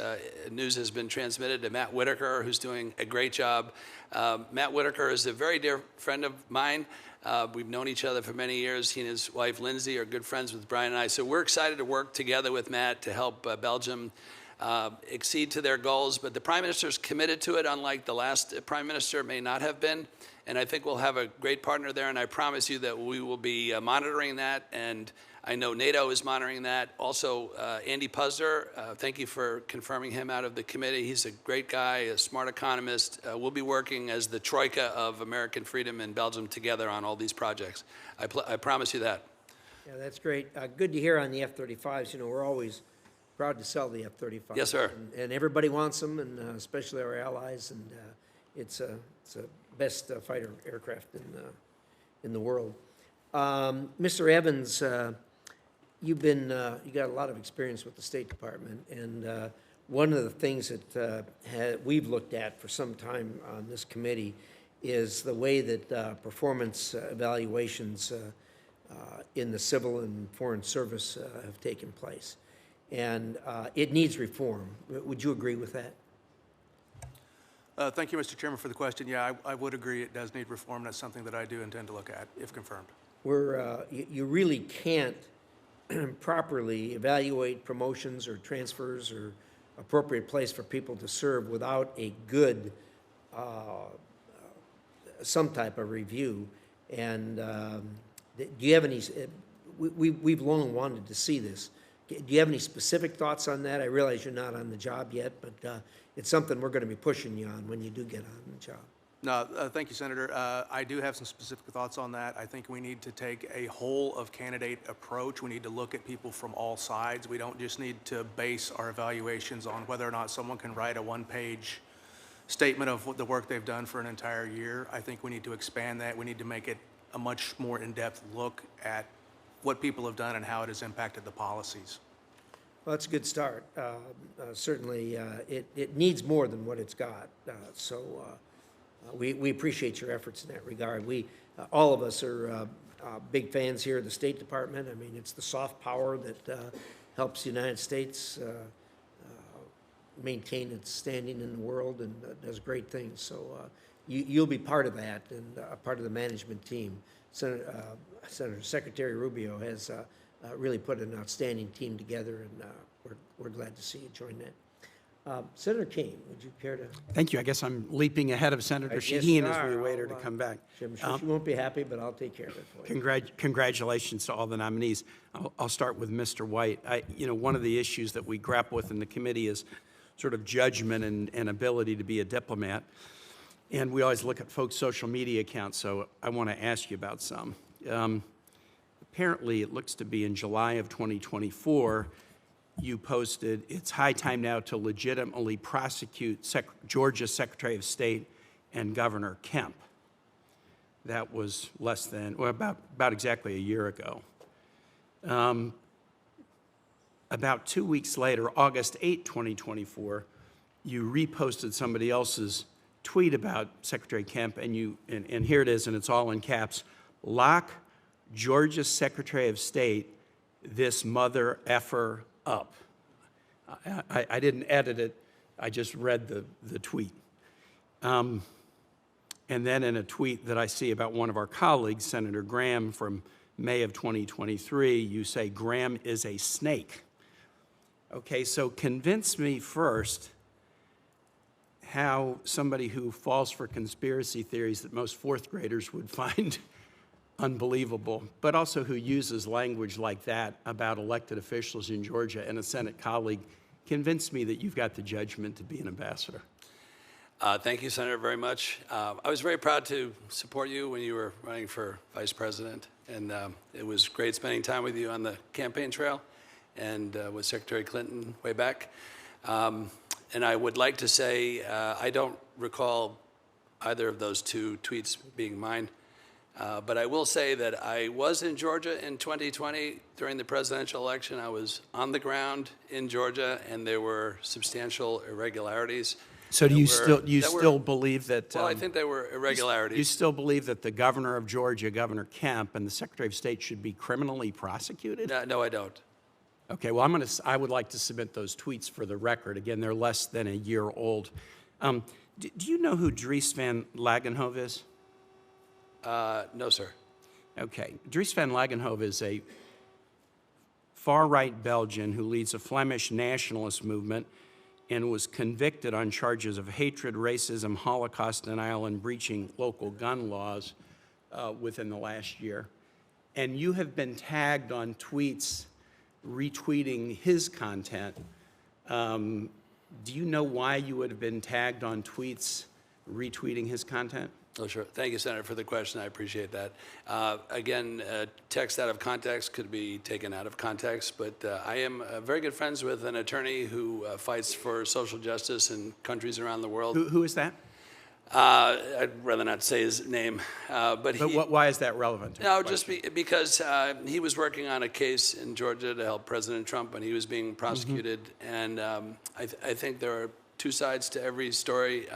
news has been transmitted to Matt Whitaker, who's doing a great job. Matt Whitaker is a very dear friend of mine. We've known each other for many years. He and his wife, Lindsay, are good friends with Brian and I. So we're excited to work together with Matt to help Belgium exceed to their goals. But the Prime Minister's committed to it, unlike the last Prime Minister may not have been. And I think we'll have a great partner there, and I promise you that we will be monitoring that, and I know NATO is monitoring that. Also, Andy Puzder, thank you for confirming him out of the committee. He's a great guy, a smart economist. We'll be working as the troika of American freedom in Belgium together on all these projects. I promise you that. Yeah, that's great. Good to hear on the F-35s. You know, we're always proud to sell the F-35s. Yes, sir. And everybody wants them, and especially our allies, and it's a best fighter aircraft in the world. Mr. Evans, you got a lot of experience with the State Department, and one of the things that we've looked at for some time on this committee is the way that performance evaluations in the civil and foreign service have taken place, and it needs reform. Would you agree with that? Thank you, Mr. Chairman, for the question. Yeah, I would agree it does need reform. That's something that I do intend to look at, if confirmed. You really can't properly evaluate promotions or transfers or appropriate place for people to serve without a good, some type of review. And do you have any, we've long wanted to see this. Do you have any specific thoughts on that? I realize you're not on the job yet, but it's something we're going to be pushing you on when you do get on the job. No, thank you, Senator. I do have some specific thoughts on that. I think we need to take a whole of candidate approach. We need to look at people from all sides. We don't just need to base our evaluations on whether or not someone can write a one-page statement of what the work they've done for an entire year. I think we need to expand that. We need to make it a much more in-depth look at what people have done and how it has impacted the policies. Well, that's a good start. Certainly, it needs more than what it's got. We appreciate your efforts in that regard. All of us are big fans here of the State Department. I mean, it's the soft power that helps the United States maintain its standing in the world and does great things. So you'll be part of that and part of the management team. Secretary Rubio has really put an outstanding team together, and we're glad to see you join that. Senator Kane, would you care to? Thank you. I guess I'm leaping ahead of Senator Shaheen as we wait her to come back. I'm sure she won't be happy, but I'll take care of it for you. Congratulations to all the nominees. I'll start with Mr. White. One of the issues that we grapple with in the committee is sort of judgment and ability to be a diplomat. And we always look at folks' social media accounts, so I want to ask you about some. Apparently, it looks to be in July of 2024, you posted, "It's high time now to legitimately prosecute Georgia's Secretary of State and Governor Kemp." That was less than, well, about exactly a year ago. About 2 weeks later, August 8, 2024, you reposted somebody else's tweet about Secretary Kemp, and here it is, and it's all in caps: "Lock Georgia's Secretary of State this mother effer up." I didn't edit it, I just read the tweet. And then in a tweet that I see about one of our colleagues, Senator Graham, from May of 2023, you say, "Graham is a snake." Okay, so convince me first how somebody who falls for conspiracy theories that most fourth graders would find unbelievable, but also who uses language like that about elected officials in Georgia and a Senate colleague, convince me that you've got the judgment to be an ambassador. Thank you, Senator, very much. I was very proud to support you when you were running for vice president, and it was great spending time with you on the campaign trail and with Secretary Clinton way back. And I would like to say I don't recall either of those two tweets being mine, but I will say that I was in Georgia in 2020 during the presidential election. I was on the ground in Georgia, and there were substantial irregularities. So do you still believe that? Well, I think there were irregularities. You still believe that the governor of Georgia, Governor Kemp, and the Secretary of State should be criminally prosecuted? No, I don't. Okay, well, I would like to submit those tweets for the record. Again, they're less than a year old. Do you know who Dries van Lagenhove is? No, sir. Okay. Dries van Lagenhove is a far-right Belgian who leads a Flemish nationalist movement and was convicted on charges of hatred, racism, Holocaust denial, and breaching local gun laws within the last year. And you have been tagged on tweets retweeting his content. Do you know why you would have been tagged on tweets retweeting his content? Oh, sure. Thank you, Senator, for the question. I appreciate that. Again, text out of context could be taken out of context, but I am very good friends with an attorney who fights for social justice in countries around the world. Who is that? I'd rather not say his name, but why is that relevant? No, just because he was working on a case in Georgia to help President Trump when he was being prosecuted, and I think there are two sides to every story.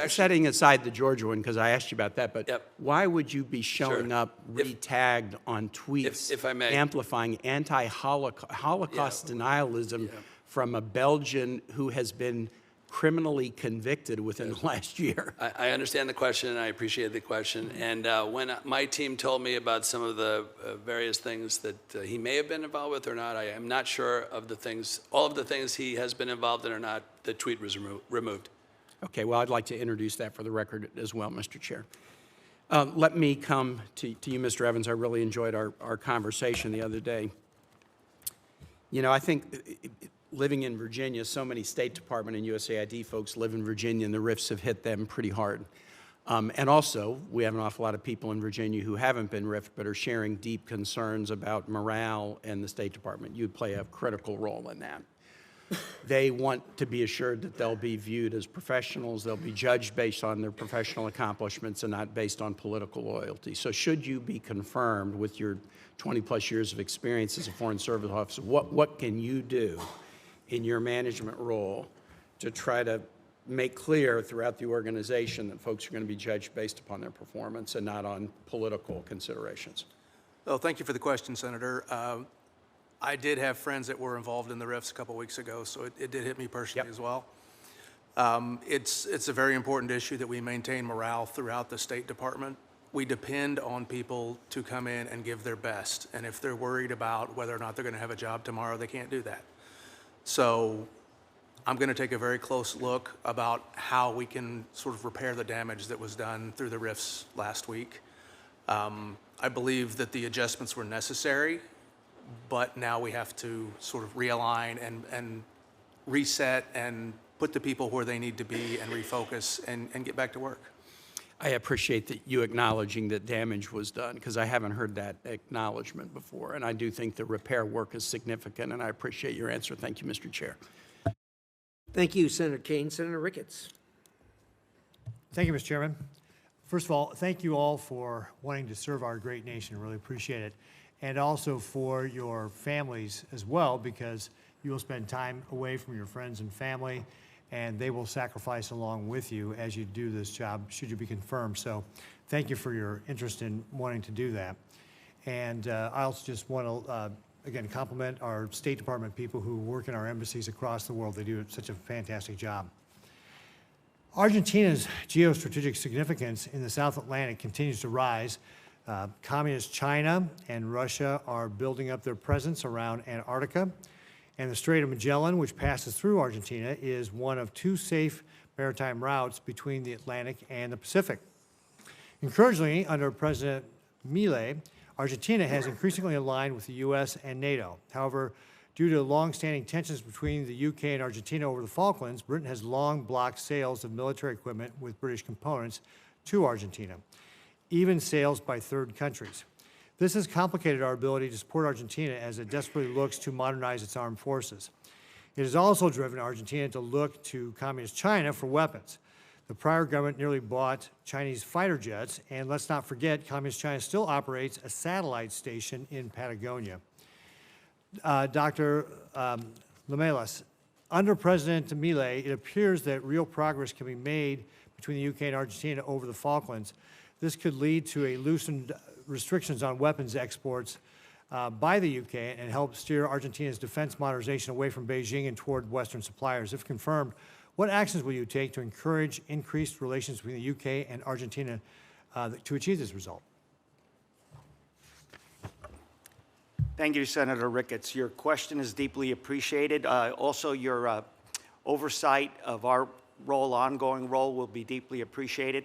Setting aside the Georgia one, because I asked you about that, but Yep. why would you be showing Sure. up re-tagged on tweets if I may. amplifying Holocaust denialism from a Belgian who has been criminally convicted within the last year? I understand the question, and I appreciate the question. And when my team told me about some of the various things that he may have been involved with or not, I am not sure of the things, all of the things he has been involved in or not. The tweet was removed. Okay, well, I'd like to introduce that for the record as well, Mr. Chair. Let me come to you, Mr. Evans. I really enjoyed our conversation the other day. You know, I think living in Virginia, so many State Department and USAID folks live in Virginia, and the rifts have hit them pretty hard. And also, we have an awful lot of people in Virginia who haven't been riffed but are sharing deep concerns about morale and the State Department. You play a critical role in that. They want to be assured that they'll be viewed as professionals, they'll be judged based on their professional accomplishments and not based on political loyalty. So should you be confirmed with your 20-plus years of experience as a Foreign Service officer, what can you do in your management role to try to make clear throughout the organization that folks are going to be judged based upon their performance and not on political considerations? Well, thank you for the question, Senator. I did have friends that were involved in the rifts a couple weeks ago, so it did hit me personally as well. It's a very important issue that we maintain morale throughout the State Department. We depend on people to come in and give their best, and if they're worried about whether or not they're going to have a job tomorrow, they can't do that. So I'm going to take a very close look about how we can sort of repair the damage that was done through the rifts last week. I believe that the adjustments were necessary, but now we have to sort of realign and reset and put the people where they need to be and refocus and get back to work. I appreciate that you acknowledging that damage was done, because I haven't heard that acknowledgement before, and I do think the repair work is significant, and I appreciate your answer. Thank you, Mr. Chair. Thank you, Senator Kane. Senator Ricketts. Thank you, Mr. Chairman. First of all, thank you all for wanting to serve our great nation. Really appreciate it. And also for your families as well, because you will spend time away from your friends and family, and they will sacrifice along with you as you do this job, should you be confirmed. So thank you for your interest in wanting to do that. And I also just want to, again, compliment our State Department people who work in our embassies across the world. They do such a fantastic job. Argentina's geostrategic significance in the South Atlantic continues to rise. Communist China and Russia are building up their presence around Antarctica, and the Strait of Magellan, which passes through Argentina, is one of 2 safe maritime routes between the Atlantic and the Pacific. Encouragingly, under President Milei, Argentina has increasingly aligned with the U.S. and NATO. However, due to long-standing tensions between the UK and Argentina over the Falklands, Britain has long blocked sales of military equipment with British components to Argentina, even sales by third countries. This has complicated our ability to support Argentina as it desperately looks to modernize its armed forces. It has also driven Argentina to look to Communist China for weapons. The prior government nearly bought Chinese fighter jets, and let's not forget, Communist China still operates a satellite station in Patagonia. Dr. Lamelas, under President Milei, it appears that real progress can be made between the UK and Argentina over the Falklands. This could lead to a loosened restrictions on weapons exports by the UK and help steer Argentina's defense modernization away from Beijing and toward Western suppliers. If confirmed, what actions will you take to encourage increased relations between the UK and Argentina to achieve this result? Thank you, Senator Ricketts. Your question is deeply appreciated. Also, your oversight of our ongoing role, will be deeply appreciated.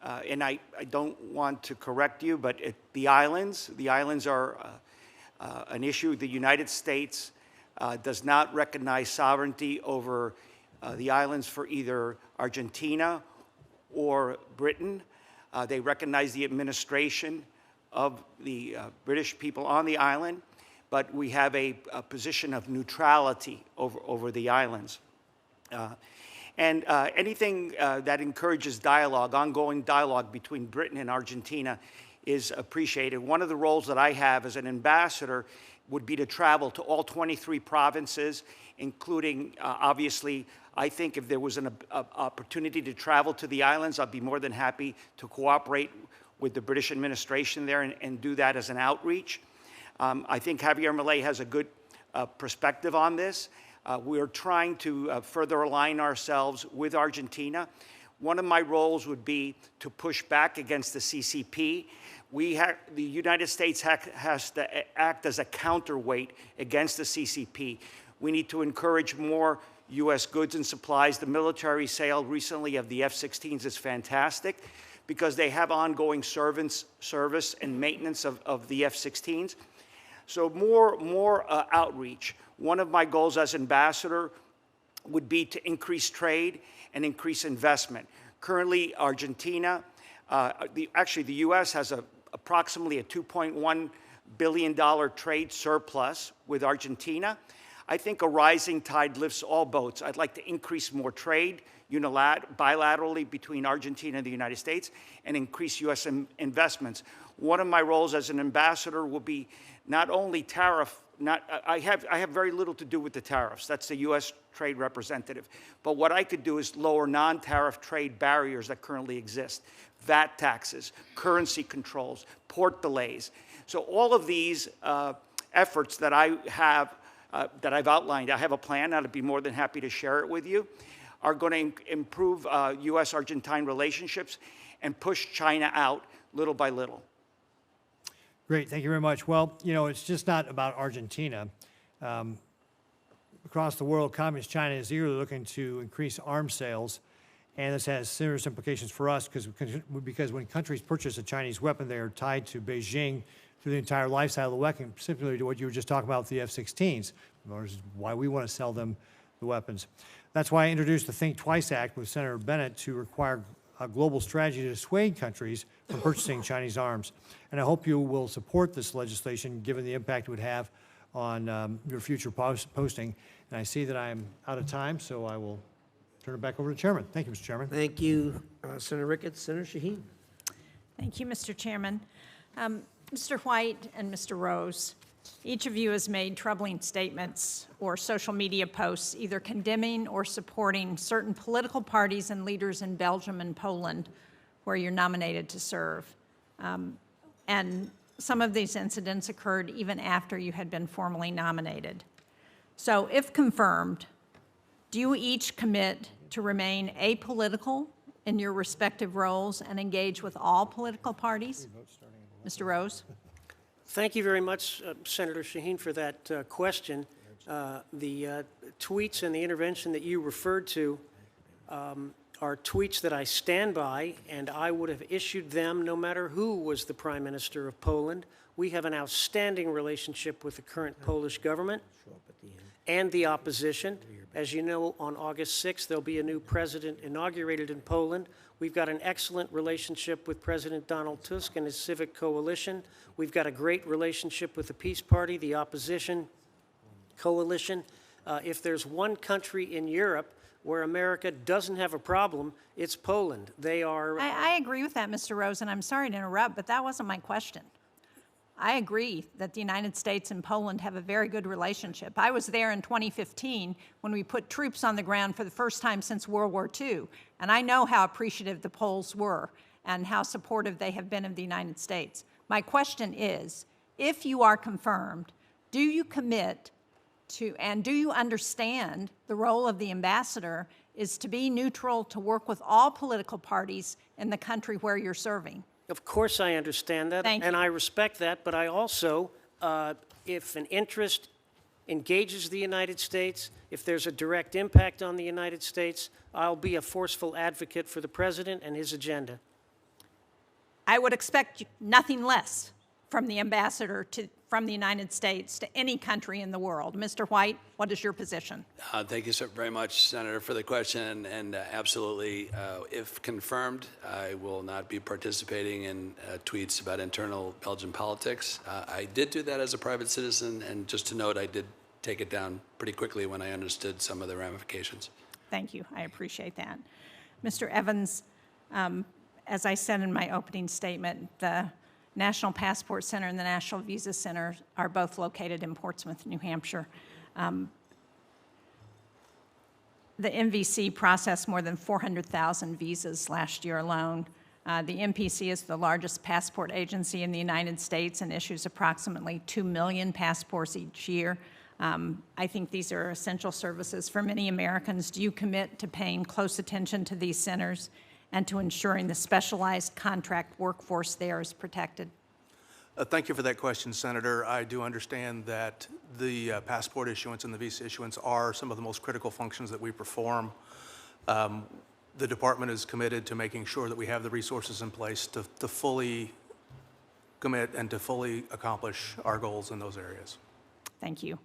And I don't want to correct you, but the islands are an issue. The United States does not recognize sovereignty over the islands for either Argentina or Britain. They recognize the administration of the British people on the island, but we have a position of neutrality over the islands. And anything that encourages dialogue, ongoing dialogue between Britain and Argentina is appreciated. One of the roles that I have as an ambassador would be to travel to all 23 provinces, including, obviously, I think if there was an opportunity to travel to the islands, I'd be more than happy to cooperate with the British administration there and do that as an outreach. I think Javier Milei has a good perspective on this. We're trying to further align ourselves with Argentina. One of my roles would be to push back against the CCP. The United States has to act as a counterweight against the CCP. We need to encourage more U.S. goods and supplies. The military sale recently of the F-16s is fantastic because they have ongoing service and maintenance of the F-16s. So more outreach. One of my goals as ambassador would be to increase trade and increase investment. Currently, Argentina, actually the U.S. has approximately a $2.1 billion trade surplus with Argentina. I think a rising tide lifts all boats. I'd like to increase more trade bilaterally between Argentina and the United States and increase U.S. investments. One of my roles as an ambassador will be not only I have very little to do with the tariffs. That's the U.S. trade representative. But what I could do is lower non-tariff trade barriers that currently exist. VAT taxes, currency controls, port delays. So all of these efforts that I have, that I've outlined, I have a plan, I'd be more than happy to share it with you, are going to improve U.S.-Argentine relationships and push China out little by little. Great, thank you very much. Well, you know, it's just not about Argentina. Across the world, Communist China is eagerly looking to increase arms sales, and this has serious implications for us because when countries purchase a Chinese weapon, they are tied to Beijing through the entire life cycle of the weapon, similarly to what you were just talking about with the F-16s, which is why we want to sell them the weapons. That's why I introduced the Think Twice Act with Senator Bennett to require a global strategy to dissuade countries from purchasing Chinese arms. And I hope you will support this legislation, given the impact it would have on your future posting. And I see that I'm out of time, so I will turn it back over to the Chairman. Thank you, Mr. Chairman. Thank you, Senator Ricketts. Senator Shaheen. Thank you, Mr. Chairman. Mr. White and Mr. Rose, each of you has made troubling statements or social media posts either condemning or supporting certain political parties and leaders in Belgium and Poland where you're nominated to serve. And some of these incidents occurred even after you had been formally nominated. So if confirmed, do you each commit to remain apolitical in your respective roles and engage with all political parties? Mr. Rose? Thank you very much, Senator Shaheen, for that question. The tweets and the intervention that you referred to are tweets that I stand by, and I would have issued them no matter who was the Prime Minister of Poland. We have an outstanding relationship with the current Polish government and the opposition. As you know, on August 6th, there'll be a new president inaugurated in Poland. We've got an excellent relationship with President Donald Tusk and his civic coalition. We've got a great relationship with the Peace Party, the opposition coalition. If there's one country in Europe where America doesn't have a problem, it's Poland. They are... I agree with that, Mr. Rose, and I'm sorry to interrupt, but that wasn't my question. I agree that the United States and Poland have a very good relationship. I was there in 2015 when we put troops on the ground for the first time since World War II, and I know how appreciative the Poles were and how supportive they have been of the United States. My question is, if you are confirmed, do you commit to, and do you understand the role of the ambassador is to be neutral, to work with all political parties in the country where you're serving? Of course I understand that, and I respect that, but I also, if an interest engages the United States, if there's a direct impact on the United States, I'll be a forceful advocate for the President and his agenda. I would expect nothing less from the ambassador from the United States to any country in the world. Mr. White, what is your position? Thank you so very much, Senator, for the question. And absolutely, if confirmed, I will not be participating in tweets about internal Belgian politics. I did do that as a private citizen, and just to note, I did take it down pretty quickly when I understood some of the ramifications. Thank you. I appreciate that. Mr. Evans, as I said in my opening statement, the National Passport Center and the National Visa Center are both located in Portsmouth, New Hampshire. The NVC processed more than 400,000 visas last year alone. The NPC is the largest passport agency in the United States and issues approximately 2 million passports each year. I think these are essential services for many Americans. Do you commit to paying close attention to these centers and to ensuring the specialized contract workforce there is protected? Thank you for that question, Senator. I do understand that the passport issuance and the visa issuance are some of the most critical functions that we perform. The department is committed to making sure that we have the resources in place to fully commit and to fully accomplish our goals in those areas. Thank you.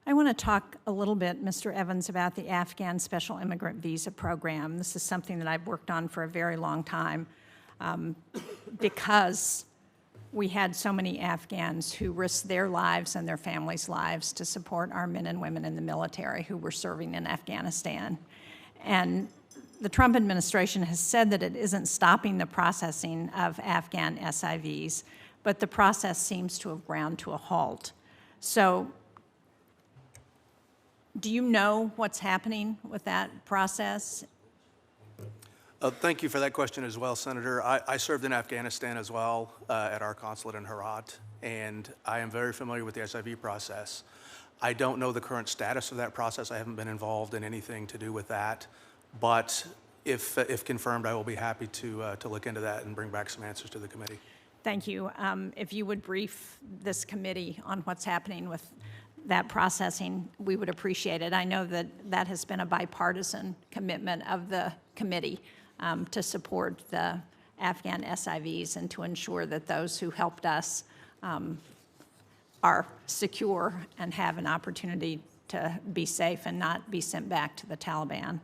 I want to talk a little bit, Mr. Evans, about the Afghan Special Immigrant Visa Program. This is something that I've worked on for a very long time because we had so many Afghans who risked their lives and their families' lives to support our men and women in the military who were serving in Afghanistan. And the Trump administration has said that it isn't stopping the processing of Afghan SIVs, but the process seems to have ground to a halt. So, do you know what's happening with that process? Thank you for that question as well, Senator. I served in Afghanistan as well at our consulate in Herat, and I am very familiar with the SIV process. I don't know the current status of that process. I haven't been involved in anything to do with that, but if confirmed, I will be happy to look into that and bring back some answers to the committee. Thank you. If you would brief this committee on what's happening with that processing, we would appreciate it. I know that that has been a bipartisan commitment of the committee to support the Afghan SIVs and to ensure that those who helped us are secure and have an opportunity to be safe and not be sent back to the Taliban.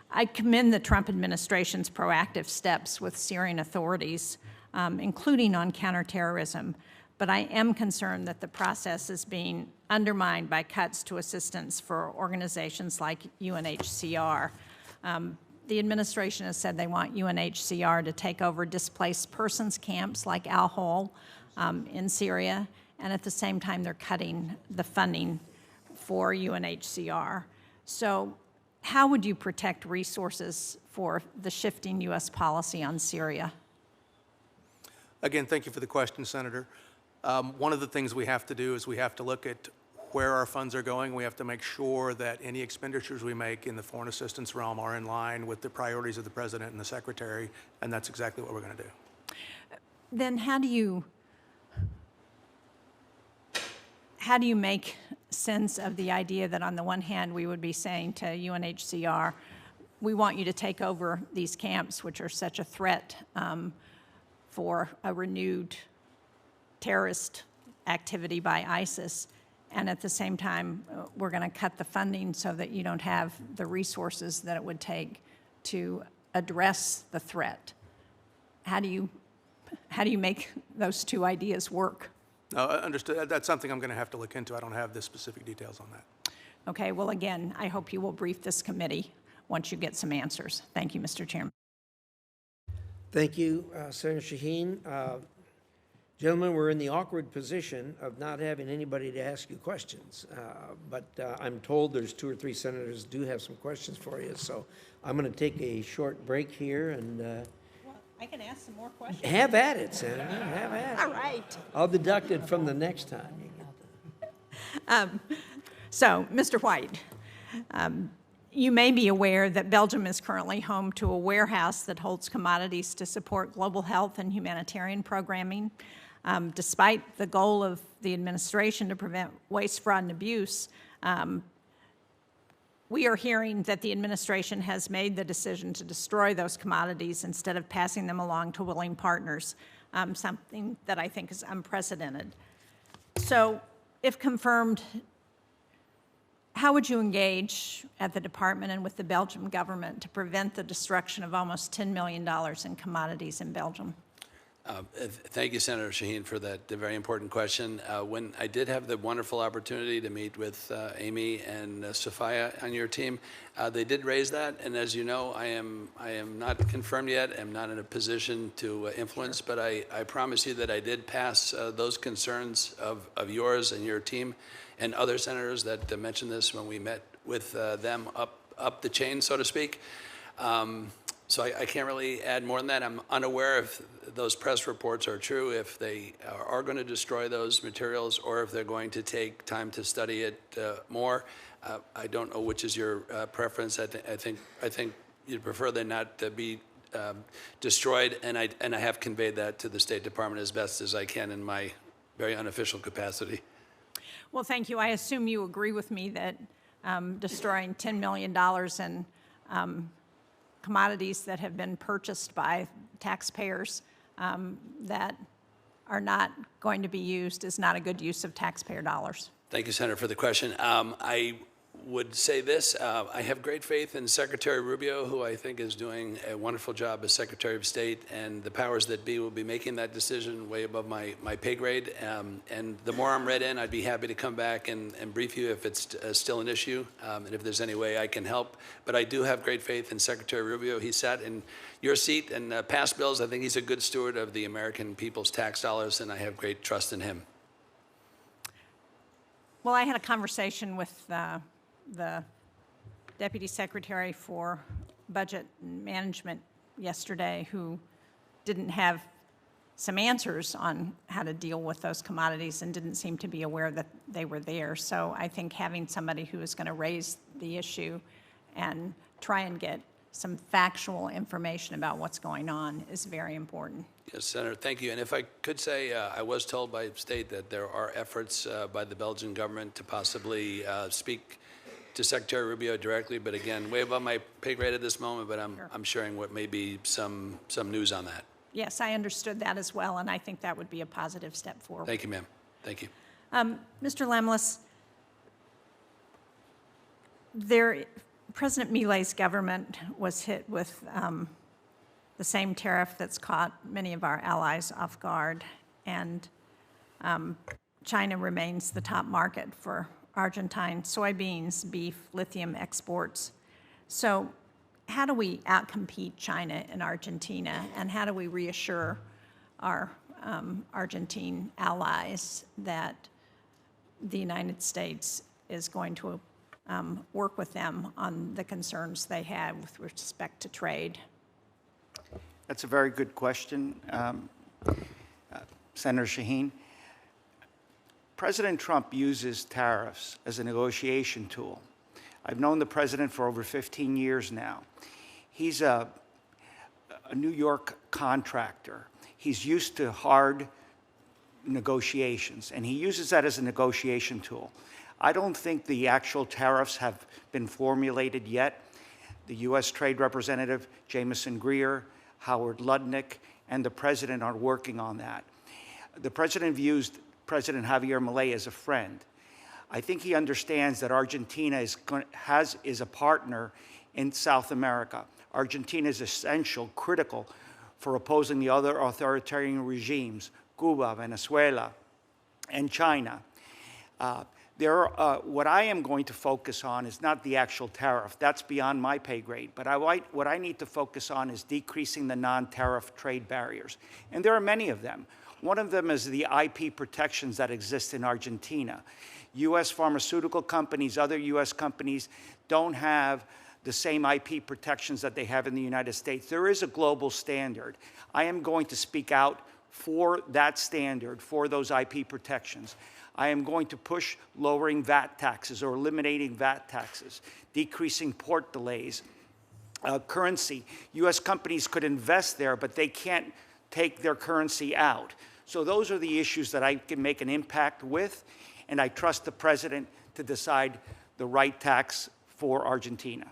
I commend the Trump administration's proactive steps with Syrian authorities, including on counterterrorism, but I am concerned that the process is being undermined by cuts to assistance for organizations like UNHCR. the administration has said they want UNHCR to take over displaced persons camps like Al-Hol in Syria, and at the same time they're cutting the funding for UNHCR. So how would you protect resources for the shifting U.S. policy on Syria? Again, thank you for the question, Senator. One of the things we have to do is we have to look at where our funds are going. We have to make sure that any expenditures we make in the foreign assistance realm are in line with the priorities of the President and the Secretary, and that's exactly what we're going to do. Then how do you make sense of the idea that on the one hand we would be saying to UNHCR, we want you to take over these camps, which are such a threat for a renewed terrorist activity by ISIS, and at the same time we're going to cut the funding so that you don't have the resources that it would take to address the threat? How do you make those two ideas work? Understood. That's something I'm going to have to look into. I don't have the specific details on that. Okay, well, again, I hope you will brief this committee once you get some answers. Thank you, Mr. Chairman. Thank you, Senator Shaheen. Gentlemen, we're in the awkward position of not having anybody to ask you questions, but I'm told there's 2 or 3 senators do have some questions for you, so I'm going to take a short break here and Well, I can ask some more questions. have at it, Senator. Have at it. All right. I'll deduct it from the next time. So, Mr. White, you may be aware that Belgium is currently home to a warehouse that holds commodities to support global health and humanitarian programming. Despite the goal of the administration to prevent waste, fraud, and abuse, we are hearing that the administration has made the decision to destroy those commodities instead of passing them along to willing partners, something that I think is unprecedented. So, if confirmed, how would you engage at the department and with the Belgian government to prevent the destruction of almost $10 million in commodities in Belgium? Thank you, Senator Shaheen, for that very important question. When I did have the wonderful opportunity to meet with Amy and Sophia on your team, they did raise that, and as you know, I am not confirmed yet. I'm not in a position to influence, but I promise you that I did pass those concerns of yours and your team and other senators that mentioned this when we met with them up the chain, so to speak. So I can't really add more than that. I'm unaware if those press reports are true, if they are going to destroy those materials, or if they're going to take time to study it more. I don't know which is your preference. I think you'd prefer they not be destroyed, and I have conveyed that to the State Department as best as I can in my very unofficial capacity. Well, thank you. I assume you agree with me that destroying $10 million in commodities that have been purchased by taxpayers that are not going to be used is not a good use of taxpayer dollars. Thank you, Senator, for the question. I would say this. I have great faith in Secretary Rubio, who I think is doing a wonderful job as Secretary of State, and the powers that be will be making that decision way above my pay grade. And the more I'm read in, I'd be happy to come back and brief you if it's still an issue, and if there's any way I can help. But I do have great faith in Secretary Rubio. He sat in your seat and passed bills. I think he's a good steward of the American people's tax dollars, and I have great trust in him. Well, I had a conversation with the Deputy Secretary for Budget and Management yesterday, who didn't have some answers on how to deal with those commodities and didn't seem to be aware that they were there. So I think having somebody who is going to raise the issue and try and get some factual information about what's going on is very important. Yes, Senator, thank you. And if I could say, I was told by State that there are efforts by the Belgian government to possibly speak to Secretary Rubio directly, but again, way above my pay grade at this moment, but I'm sharing what may be some news on that. Yes, I understood that as well, and I think that would be a positive step forward. Thank you, ma'am. Thank you. Mr. Lemlis, President Milei's government was hit with the same tariff that's caught many of our allies off guard, and China remains the top market for Argentine soybeans, beef, lithium exports. So how do we outcompete China and Argentina, and how do we reassure our Argentine allies that the United States is going to work with them on the concerns they have with respect to trade? That's a very good question, Senator Shaheen. President Trump uses tariffs as a negotiation tool. I've known the president for over 15 years now. He's a New York contractor. He's used to hard negotiations, and he uses that as a negotiation tool. I don't think the actual tariffs have been formulated yet. The U.S. Trade Representative Jameson Greer, Howard Lutnick, and the president are working on that. The president views President Javier Milei as a friend. I think he understands that Argentina is a partner in South America. Argentina is essential, critical for opposing the other authoritarian regimes, Cuba, Venezuela, and China. What I am going to focus on is not the actual tariff. That's beyond my pay grade. But what I need to focus on is decreasing the non-tariff trade barriers. And there are many of them. One of them is the IP protections that exist in Argentina. U.S. pharmaceutical companies, other U.S. companies don't have the same IP protections that they have in the United States. There is a global standard. I am going to speak out for that standard, for those IP protections. I am going to push lowering VAT taxes or eliminating VAT taxes, decreasing port delays, currency. U.S. companies could invest there, but they can't take their currency out. So those are the issues that I can make an impact with, and I trust the president to decide the right tax for Argentina.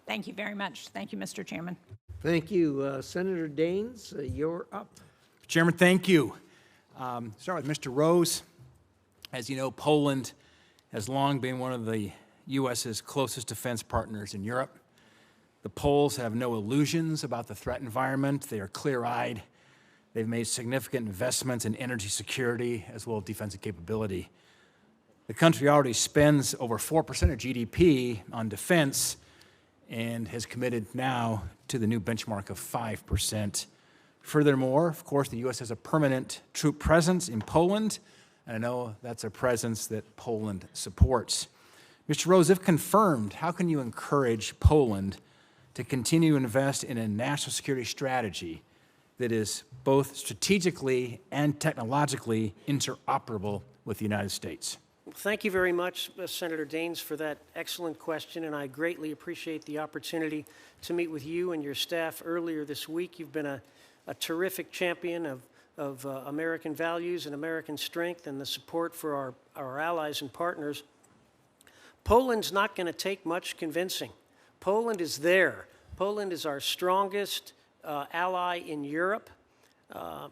Thank you very much. Thank you, Mr. Chairman. Thank you. Senator Daines, you're up. Chairman, thank you. Start with Mr. Rose. As you know, Poland has long been one of the U.S.'s closest defense partners in Europe. The Poles have no illusions about the threat environment. They are clear-eyed. They've made significant investments in energy security as well as defensive capability. The country already spends over 4% of GDP on defense and has committed now to the new benchmark of 5%. Furthermore, of course, the U.S. has a permanent troop presence in Poland, and I know that's a presence that Poland supports. Mr. Rose, if confirmed, how can you encourage Poland to continue to invest in a national security strategy that is both strategically and technologically interoperable with the United States? Thank you very much, Senator Daines, for that excellent question, and I greatly appreciate the opportunity to meet with you and your staff earlier this week. You've been a terrific champion of American values and American strength and the support for our allies and partners. Poland's not going to take much convincing. Poland is there. Poland is our strongest ally in Europe.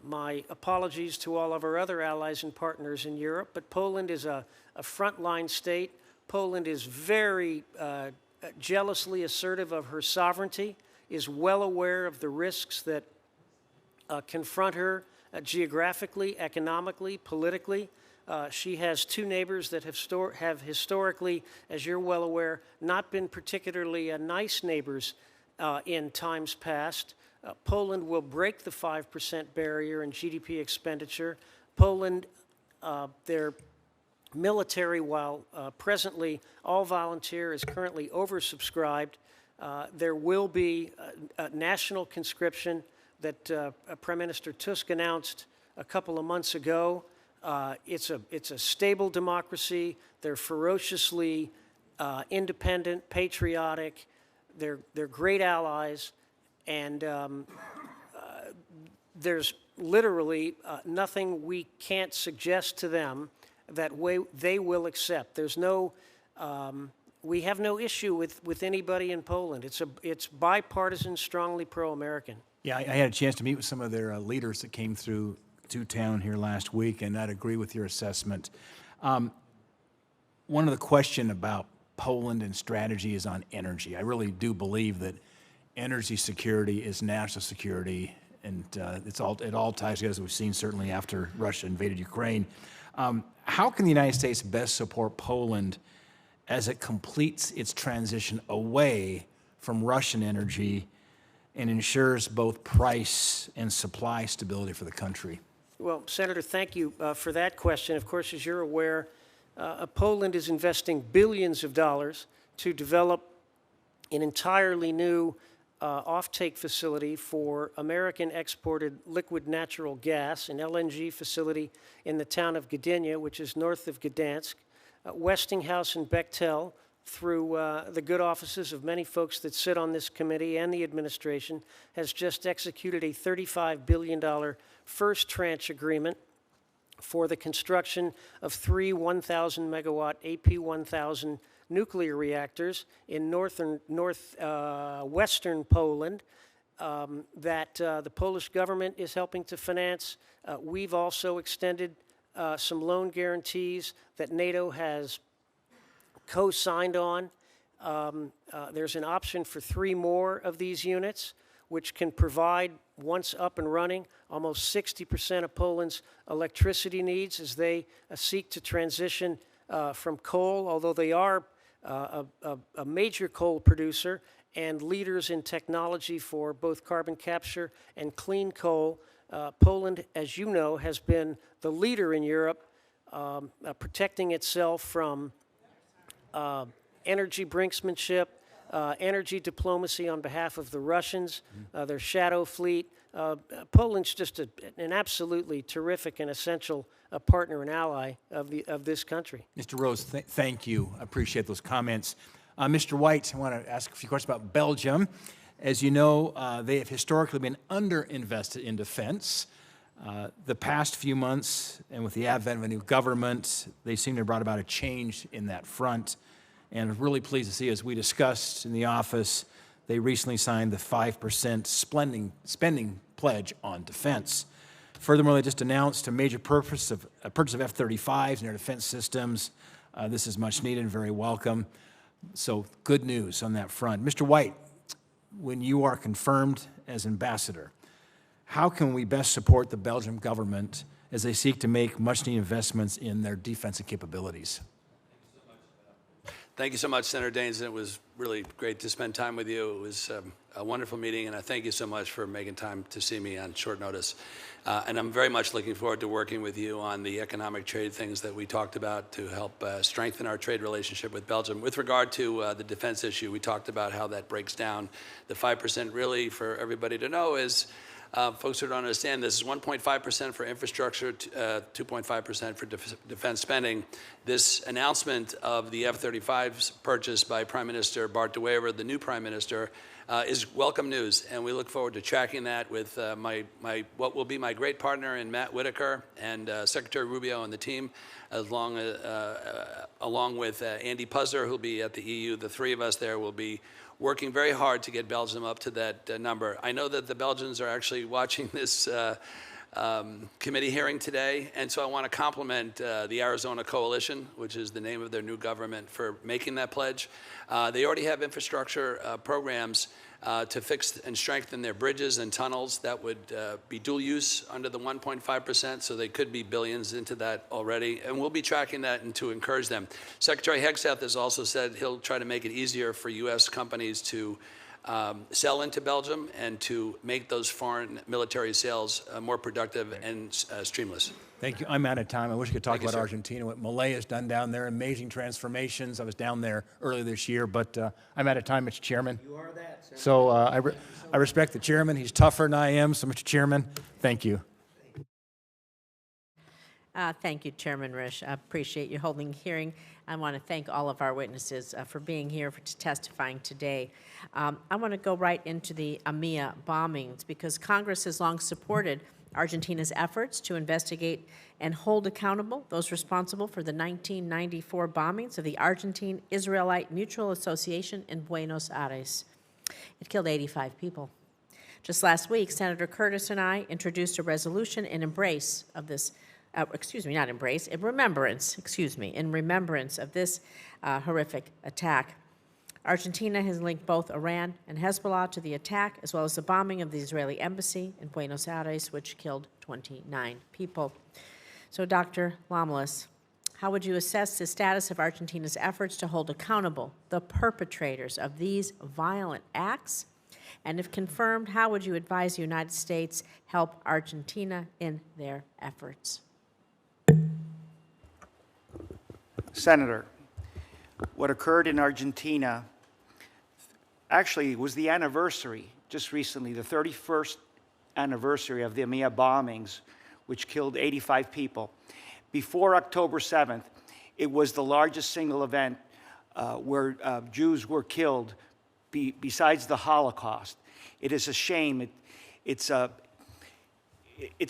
My apologies to all of our other allies and partners in Europe, but Poland is a frontline state. Poland is very jealously assertive of her sovereignty, is well aware of the risks that confront her geographically, economically, politically. She has two neighbors that have historically, as you're well aware, not been particularly nice neighbors in times past. Poland will break the 5% barrier in GDP expenditure. Poland, their military, while presently all volunteer, is currently oversubscribed. There will be a national conscription that Prime Minister Tusk announced a couple of months ago. It's a stable democracy. They're ferociously independent, patriotic. They're great allies. And there's literally nothing we can't suggest to them that they will accept. There's no, we have no issue with anybody in Poland. It's bipartisan, strongly pro-American. Yeah, I had a chance to meet with some of their leaders that came through to town here last week, and I'd agree with your assessment. One of the question about Poland and strategy is on energy. I really do believe that energy security is national security, and it all ties together, as we've seen certainly after Russia invaded Ukraine. How can the United States best support Poland as it completes its transition away from Russian energy and ensures both price and supply stability for the country? Well, Senator, thank you for that question. Of course, as you're aware, Poland is investing billions of dollars to develop an entirely new offtake facility for American exported liquid natural gas, an LNG facility in the town of Gdynia, which is north of Gdansk. Westinghouse and Bechtel, through the good offices of many folks that sit on this committee and the administration, has just executed a $35 billion first tranche agreement for the construction of 3 1,000-megawatt AP1000 nuclear reactors in northwestern Poland that the Polish government is helping to finance. We've also extended some loan guarantees that NATO has co-signed on. There's an option for 3 more of these units, which can provide, once up and running, almost 60% of Poland's electricity needs as they seek to transition from coal, although they are a major coal producer and leaders in technology for both carbon capture and clean coal. Poland, as you know, has been the leader in Europe, protecting itself from energy brinksmanship, energy diplomacy on behalf of the Russians, their shadow fleet. Poland's just an absolutely terrific and essential partner and ally of this country. Mr. Rose, thank you. I appreciate those comments. Mr. White, I want to ask a few questions about Belgium. As you know, they have historically been underinvested in defense. The past few months, and with the advent of a new government, they seem to have brought about a change in that front. And I'm really pleased to see, as we discussed in the office, they recently signed the 5% spending pledge on defense. Furthermore, they just announced a major purchase of F-35s and their defense systems. This is much needed and very welcome. So good news on that front. Mr. White, when you are confirmed as ambassador, how can we best support the Belgian government as they seek to make much-needed investments in their defensive capabilities? Thank you so much, Senator Daines. It was really great to spend time with you. It was a wonderful meeting, and I thank you so much for making time to see me on short notice. And I'm very much looking forward to working with you on the economic trade things that we talked about to help strengthen our trade relationship with Belgium. With regard to the defense issue, we talked about how that breaks down. The 5% really, for everybody to know, is folks who don't understand this is 1.5% for infrastructure, 2.5% for defense spending. This announcement of the F-35s purchase by Prime Minister Bart de Wever, the new Prime Minister, is welcome news, and we look forward to tracking that with what will be my great partner in Matt Whitaker and Secretary Rubio and the team, along with Andy Puzzler, who'll be at the EU. The 3 of us there will be working very hard to get Belgium up to that number. I know that the Belgians are actually watching this committee hearing today, and so I want to compliment the Arizona Coalition, which is the name of their new government, for making that pledge. They already have infrastructure programs to fix and strengthen their bridges and tunnels. That would be dual use under the 1.5%, so they could be billions into that already, and we'll be tracking that and to encourage them. Secretary Hegseth has also said he'll try to make it easier for U.S. companies to sell into Belgium and to make those foreign military sales more productive and streamless. Thank you. I'm out of time. I wish I could talk about sir. Argentina, what Milei has done down there, amazing transformations. I was down there earlier this year, but I'm out of time, Mr. Chairman. You are that, Senator. So I respect the chairman. He's tougher than I am. So, Mr. Chairman, thank you. Thank you, Chairman Risch. I appreciate you holding the hearing. I want to thank all of our witnesses for being here, for testifying today. I want to go right into the AMIA bombings because Congress has long supported Argentina's efforts to investigate and hold accountable those responsible for the 1994 bombings of the Argentine Israelite Mutual Association in Buenos Aires. It killed 85 people. Just last week, Senator Curtis and I introduced a resolution in remembrance of this horrific attack. Argentina has linked both Iran and Hezbollah to the attack, as well as the bombing of the Israeli embassy in Buenos Aires, which killed 29 people. So, Dr. Lomlis, How would you assess the status of Argentina's efforts to hold accountable the perpetrators of these violent acts? And if confirmed, how would you advise the United States help Argentina in their efforts? Senator, what occurred in Argentina actually was the anniversary, just recently, the 31st anniversary of the EMEA bombings, which killed 85 people. Before October 7th, it was the largest single event where Jews were killed besides the Holocaust. It is a shame. It's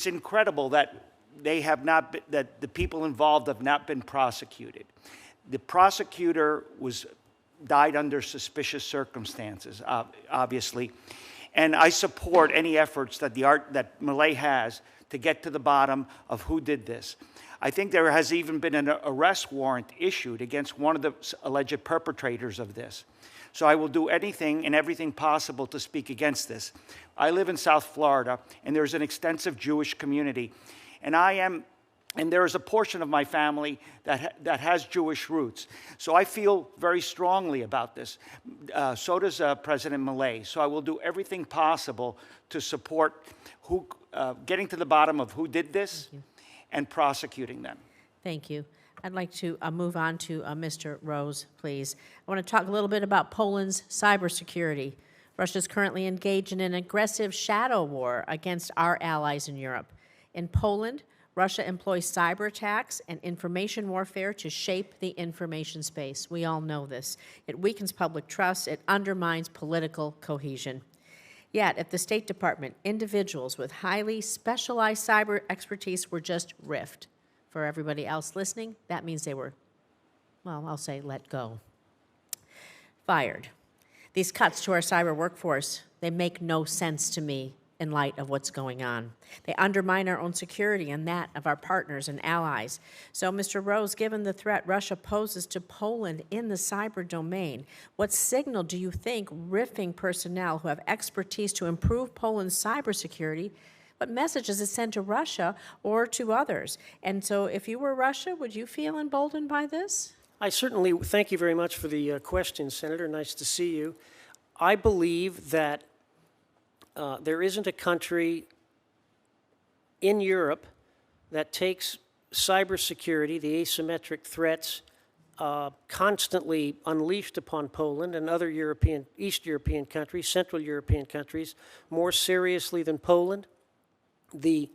incredible that they have not been, that the people involved have not been prosecuted. The prosecutor died under suspicious circumstances, obviously, and I support any efforts that that Milei has to get to the bottom of who did this. I think there has even been an arrest warrant issued against one of the alleged perpetrators of this. So I will do anything and everything possible to speak against this. I live in South Florida, and there's an extensive Jewish community. And there is a portion of my family that has Jewish roots. So I feel very strongly about this. So does President Milei. So I will do everything possible to support getting to the bottom of who did this and prosecuting them. Thank you. I'd like to move on to Mr. Rose, please. I want to talk a little bit about Poland's cybersecurity. Russia is currently engaged in an aggressive shadow war against our allies in Europe. In Poland, Russia employs cyber attacks and information warfare to shape the information space. We all know this. It weakens public trust. It undermines political cohesion. Yet, at the State Department, individuals with highly specialized cyber expertise were just riffed. For everybody else listening, that means they were, well, I'll say let go. Fired. These cuts to our cyber workforce, they make no sense to me in light of what's going on. They undermine our own security and that of our partners and allies. So, Mr. Rose, given the threat Russia poses to Poland in the cyber domain, what signal do you think riffing personnel who have expertise to improve Poland's cybersecurity, what message does it send to Russia or to others? And so if you were Russia, would you feel emboldened by this? I certainly thank you very much for the question, Senator. Nice to see you. I believe that there isn't a country in Europe that takes cybersecurity, the asymmetric threats constantly unleashed upon Poland and other East European countries, Central European countries, more seriously than Poland. The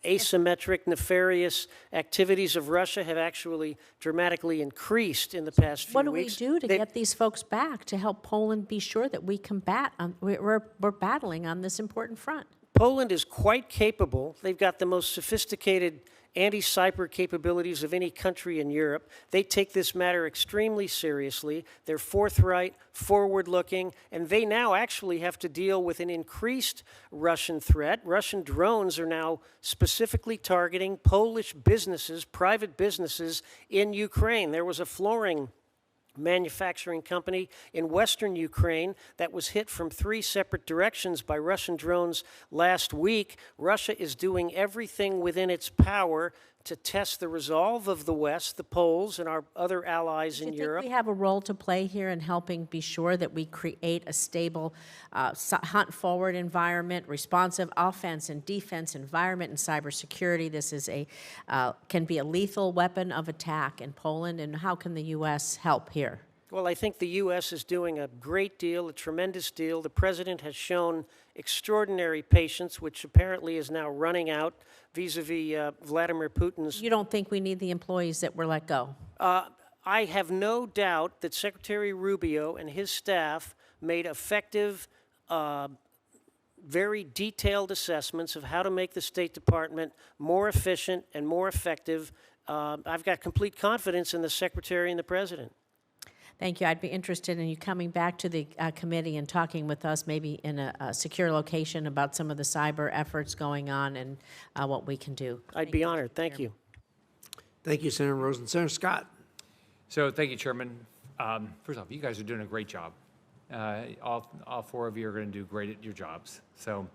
asymmetric, nefarious activities of Russia have actually dramatically increased in the past few weeks. What do we do to get these folks back to help Poland be sure that we combat, we're battling on this important front? Poland is quite capable. They've got the most sophisticated anti-cyber capabilities of any country in Europe. They take this matter extremely seriously. They're forthright, forward-looking, and they now actually have to deal with an increased Russian threat. Russian drones are now specifically targeting Polish businesses, private businesses in Ukraine. There was a flooring manufacturing company in western Ukraine that was hit from 3 separate directions by Russian drones last week. Russia is doing everything within its power to test the resolve of the West, the Poles, and our other allies in Europe. Do you think we have a role to play here in helping be sure that we create a stable hunt-forward environment, responsive offense and defense environment and cybersecurity? This is can be a lethal weapon of attack in Poland, and how can the U.S. help here? Well, I think the U.S. is doing a great deal, a tremendous deal. The President has shown extraordinary patience, which apparently is now running out vis-a-vis Vladimir Putin's. You don't think we need the employees that were let go? I have no doubt that Secretary Rubio and his staff made effective, very detailed assessments of how to make the State Department more efficient and more effective. I've got complete confidence in the Secretary and the President. Thank you. I'd be interested in you coming back to the committee and talking with us maybe in a secure location about some of the cyber efforts going on and what we can do. I'd be honored. Thank you. Thank you, Senator Rosen. Senator Scott. So thank you, Chairman. First off, you guys are doing a great job. All 4 of you are going to do great at your jobs. So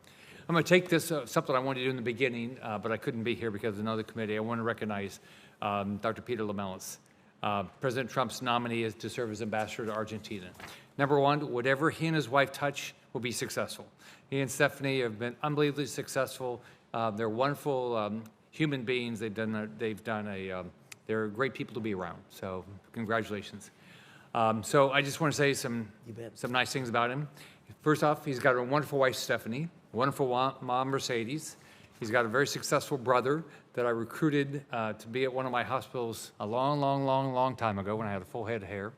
I'm going to take this, something I wanted to do in the beginning, but I couldn't be here because of another committee. I want to recognize Dr. Peter Lamelas. President Trump's nominee is to serve as ambassador to Argentina. Number one, whatever he and his wife touch will be successful. He and Stephanie have been unbelievably successful. They're wonderful human beings. They're great people to be around. So congratulations. So I just want to say some nice things about him. First off, he's got a wonderful wife, Stephanie, wonderful mom, Mercedes. He's got a very successful brother that I recruited to be at one of my hospitals a long time ago when I had a full head of hair.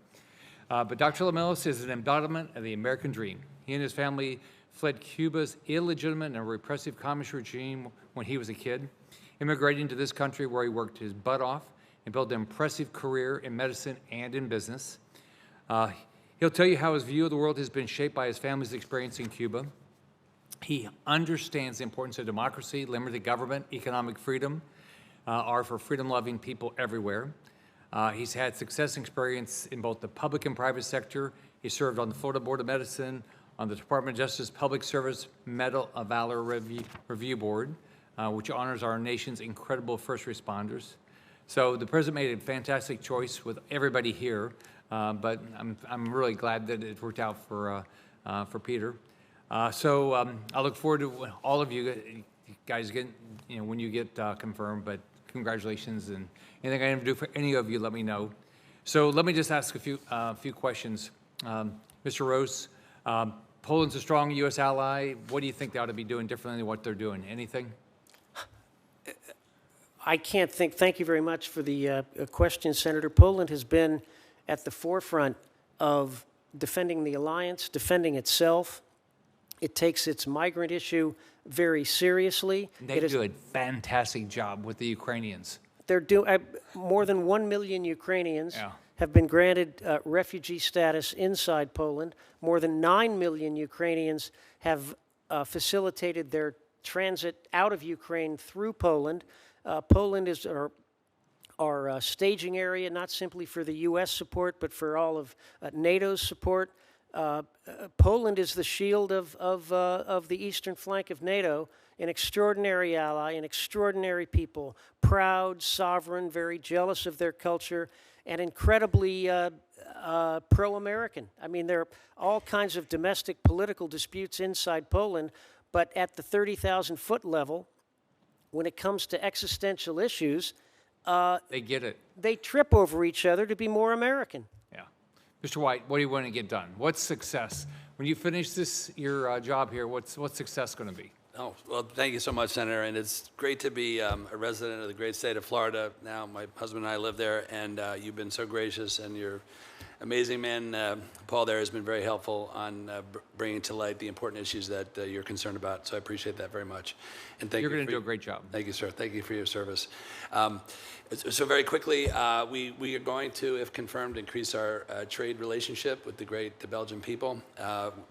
But Dr. Lamelas is an embodiment of the American dream. He and his family fled Cuba's illegitimate and repressive communist regime when he was a kid, immigrating to this country where he worked his butt off and built an impressive career in medicine and in business. He'll tell you how his view of the world has been shaped by his family's experience in Cuba. He understands the importance of democracy, limited government, economic freedom are for freedom-loving people everywhere. He's had success and experience in both the public and private sector. He served on the Florida Board of Medicine, on the Department of Justice Public Service Medal of Valor Review Board, which honors our nation's incredible first responders. So the president made a fantastic choice with everybody here, but I'm really glad that it worked out for Peter. So I look forward to all of you guys getting, when you get confirmed, but congratulations, and anything I can do for any of you, let me know. So let me just ask a few questions. Mr. Rose, Poland's a strong U.S. ally. What do you think they ought to be doing differently than what they're doing? Anything? I can't think. Thank you very much for the question, Senator. Poland has been at the forefront of defending the alliance, defending itself. It takes its migrant issue very seriously. They do a fantastic job with the Ukrainians. They're doing more than 1 million Ukrainians have been granted refugee status inside Poland. More than 9 million Ukrainians have facilitated their transit out of Ukraine through Poland. Poland is our staging area, not simply for the U.S. support, but for all of NATO's support. Poland is the shield of the eastern flank of NATO, an extraordinary ally, an extraordinary people, proud, sovereign, very jealous of their culture, and incredibly pro-American. I mean, there are all kinds of domestic political disputes inside Poland, but at the 30,000-foot level, when it comes to existential issues, they get it. They trip over each other to be more American. Yeah. Mr. White, what do you want to get done? What's success? When you finish your job here, what's success going to be? Oh, well, thank you so much, Senator. And it's great to be a resident of the great state of Florida. Now, my husband and I live there, and you've been so gracious, and your amazing man, Paul, there has been very helpful on bringing to light the important issues that you're concerned about. So I appreciate that very much. And thank you. You're going to do a great job. Thank you, sir. Thank you for your service. So very quickly, we are going to, if confirmed, increase our trade relationship with the great Belgian people.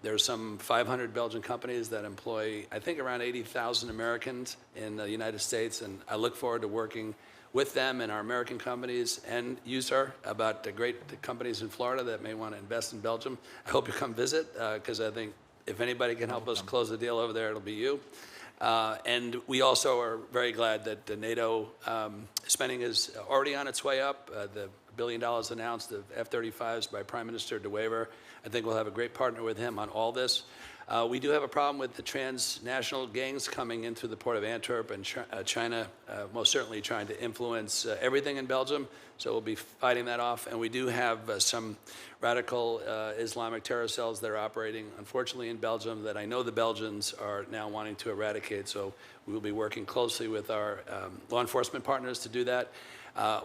There are some 500 Belgian companies that employ, I think, around 80,000 Americans in the United States, and I look forward to working with them and our American companies and USAR about the great companies in Florida that may want to invest in Belgium. I hope you come visit, because I think if anybody can help us close the deal over there, it'll be you. And we also are very glad that the NATO spending is already on its way up. The $1 billion announced of F-35s by Prime Minister De Wever. I think we'll have a great partner with him on all this. We do have a problem with the transnational gangs coming in through the port of Antwerp, and China most certainly trying to influence everything in Belgium. So we'll be fighting that off. And we do have some radical Islamic terror cells that are operating, unfortunately, in Belgium that I know the Belgians are now wanting to eradicate. So we will be working closely with our law enforcement partners to do that.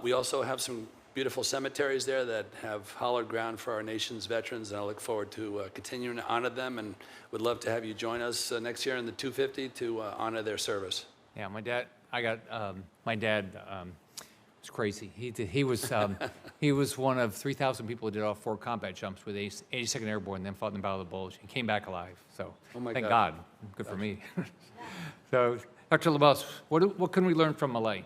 We also have some beautiful cemeteries there that have hollowed ground for our nation's veterans, and I look forward to continuing to honor them, and would love to have you join us next year in the 250 to honor their service. Yeah, my dad was crazy. He was one of 3,000 people who did all 4 combat jumps with 82nd Airborne, then fought in the Battle of the Bulge, and came back alive. So thank God. Good for me. So, Dr. Lamelas, what can we learn from Malay?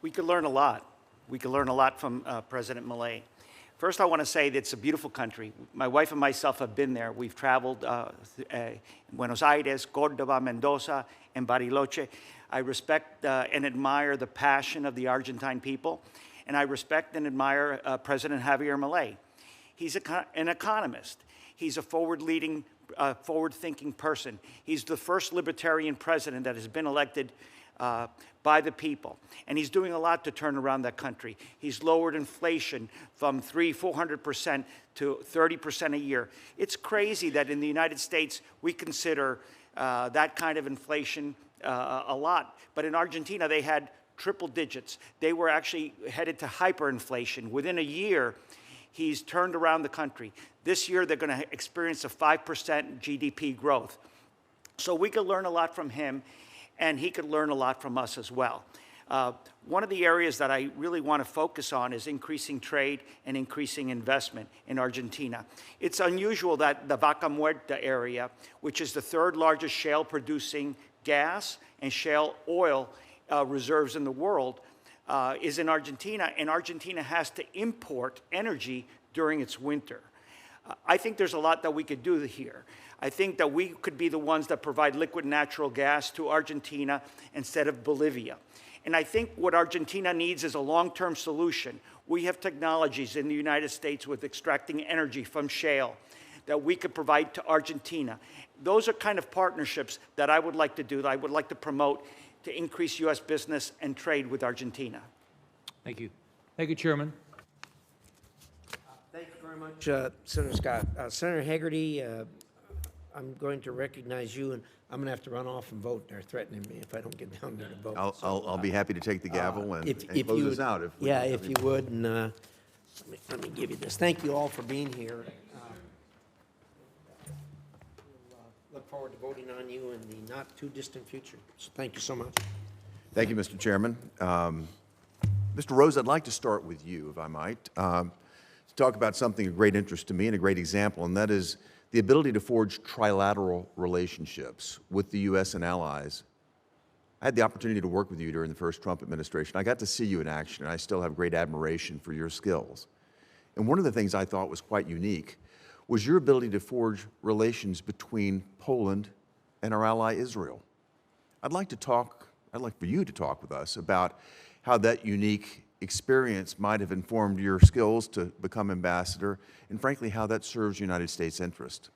We could learn a lot. We could learn a lot from President Malay. First, I want to say that it's a beautiful country. My wife and myself have been there. We've traveled Buenos Aires, Córdoba, Mendoza, and Bariloche. I respect and admire the passion of the Argentine people, and I respect and admire President Javier Milei. He's an economist. He's a forward-thinking person. He's the first libertarian president that has been elected by the people. And he's doing a lot to turn around that country. He's lowered inflation from 400% to 30% a year. It's crazy that in the United States we consider that kind of inflation a lot. But in Argentina, they had triple digits. They were actually headed to hyperinflation. Within a year, he's turned around the country. This year, they're going to experience a 5% GDP growth. So we could learn a lot from him, and he could learn a lot from us as well. One of the areas that I really want to focus on is increasing trade and increasing investment in Argentina. It's unusual that the Vaca Muerta area, which is the third largest shale producing gas and shale oil reserves in the world, is in Argentina, and Argentina has to import energy during its winter. I think there's a lot that we could do here. I think that we could be the ones that provide liquid natural gas to Argentina instead of Bolivia. And I think what Argentina needs is a long-term solution. We have technologies in the United States with extracting energy from shale that we could provide to Argentina. Those are kind of partnerships that I would like to do, that I would like to promote to increase U.S. business and trade with Argentina. Thank you. Thank you, Chairman. Thank you very much, Senator Scott. Senator Haggerty, I'm going to recognize you, and I'm going to have to run off and vote. They're threatening me if I don't get down there to vote. I'll be happy to take the gavel and close you this out. If you would, and let me give you this. Thank you all for being here. Look forward to voting on you in the not-too-distant future. So thank you so much. Thank you, Mr. Chairman. Mr. Rose, I'd like to start with you, if I might, to talk about something of great interest to me and a great example, and that is the ability to forge trilateral relationships with the U.S. and allies. I had the opportunity to work with you during the first Trump administration. I got to see you in action, and I still have great admiration for your skills. And one of the things I thought was quite unique was your ability to forge relations between Poland and our ally Israel. I'd like for you to talk with us about how that unique experience might have informed your skills to become ambassador, and frankly, how that serves United States interest.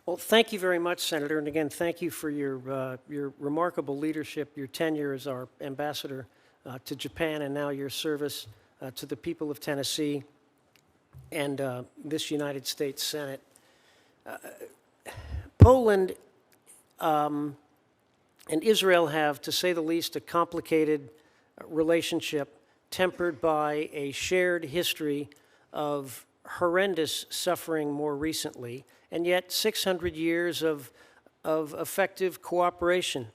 Well, thank you very much, Senator. And again, thank you for your remarkable leadership, your tenure as our ambassador to Japan, and now your service to the people of Tennessee and this United States Senate. Poland and Israel have, to say the least, a complicated relationship tempered by a shared history of horrendous suffering more recently, and yet 600 years of effective cooperation.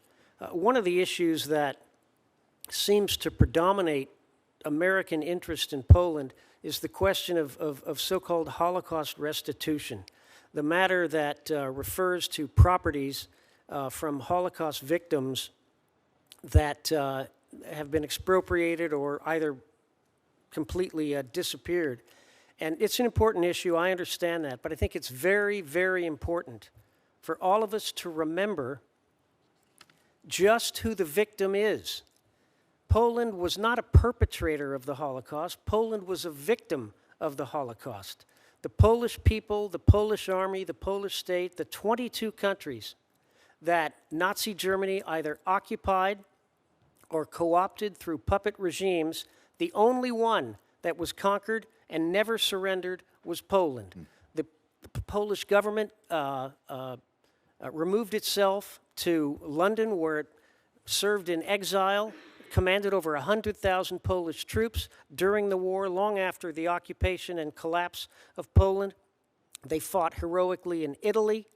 One of the issues that seems to predominate American interest in Poland is the question of so-called Holocaust restitution, the matter that refers to properties from Holocaust victims that have been expropriated or either completely disappeared. And it's an important issue, I understand that, but I think it's very, very important for all of us to remember just who the victim is. Poland was not a perpetrator of the Holocaust. Poland was a victim of the Holocaust. The Polish people, the Polish army, the Polish state, the 22 countries that Nazi Germany either occupied or co-opted through puppet regimes, the only one that was conquered and never surrendered was Poland. The Polish government removed itself to London, where it served in exile, commanded over 100,000 Polish troops during the war, long after the occupation and collapse of Poland. They fought heroically in Italy.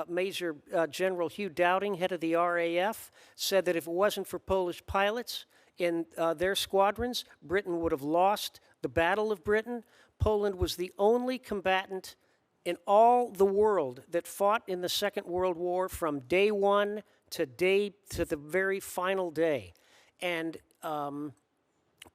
Major General Hugh Dowding, head of the RAF, said that if it wasn't for Polish pilots in their squadrons, Britain would have lost the Battle of Britain. Poland was the only combatant in all the world that fought in the Second World War from day one to the very final day. And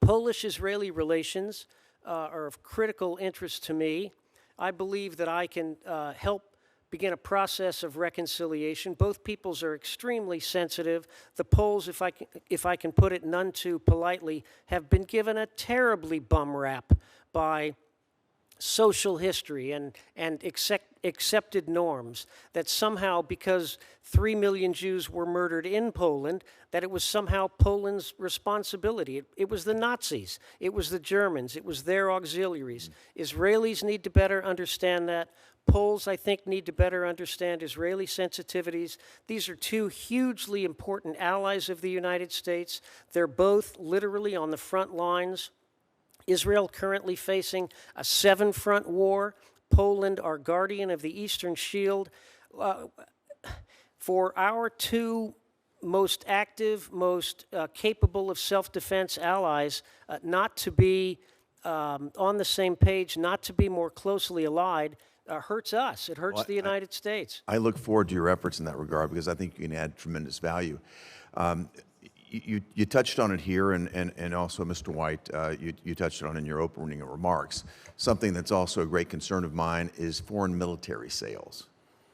Polish-Israeli relations are of critical interest to me. I believe that I can help begin a process of reconciliation. Both peoples are extremely sensitive. The Poles, if I can put it none too politely, have been given a terribly bum rap by social history and accepted norms, that somehow because 3 million Jews were murdered in Poland, that it was somehow Poland's responsibility. It was the Nazis, it was the Germans, it was their auxiliaries. Israelis need to better understand that. Poles, I think, need to better understand Israeli sensitivities. These are two hugely important allies of the United States. They're both literally on the front lines. Israel currently facing a 7-front war. Poland, our guardian of the Eastern Shield. For our two most active, most capable of self-defense allies not to be on the same page, not to be more closely allied, hurts us. It hurts the United States. I look forward to your efforts in that regard because I think you can add tremendous value. You touched on it here, and also, Mr. White, you touched on it in your opening remarks. Something that's also a great concern of mine is foreign military sales.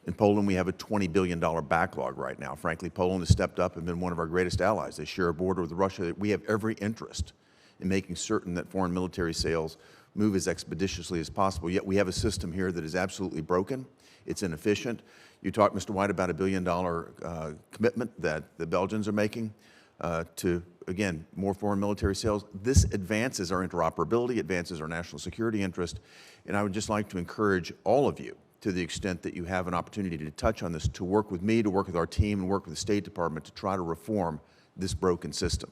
In Poland, we have a $20 billion backlog right now. Frankly, Poland has stepped up and been one of our greatest allies. They share a border with Russia. We have every interest in making certain that foreign military sales move as expeditiously as possible. Yet we have a system here that is absolutely broken. It's inefficient. You talked, Mr. White, about $1 billion commitment that the Belgians are making to, again, more foreign military sales. This advances our interoperability, advances our national security interest, and I would just like to encourage all of you, to the extent that you have an opportunity to touch on this, to work with me, to work with our team, and work with the State Department to try to reform this broken system.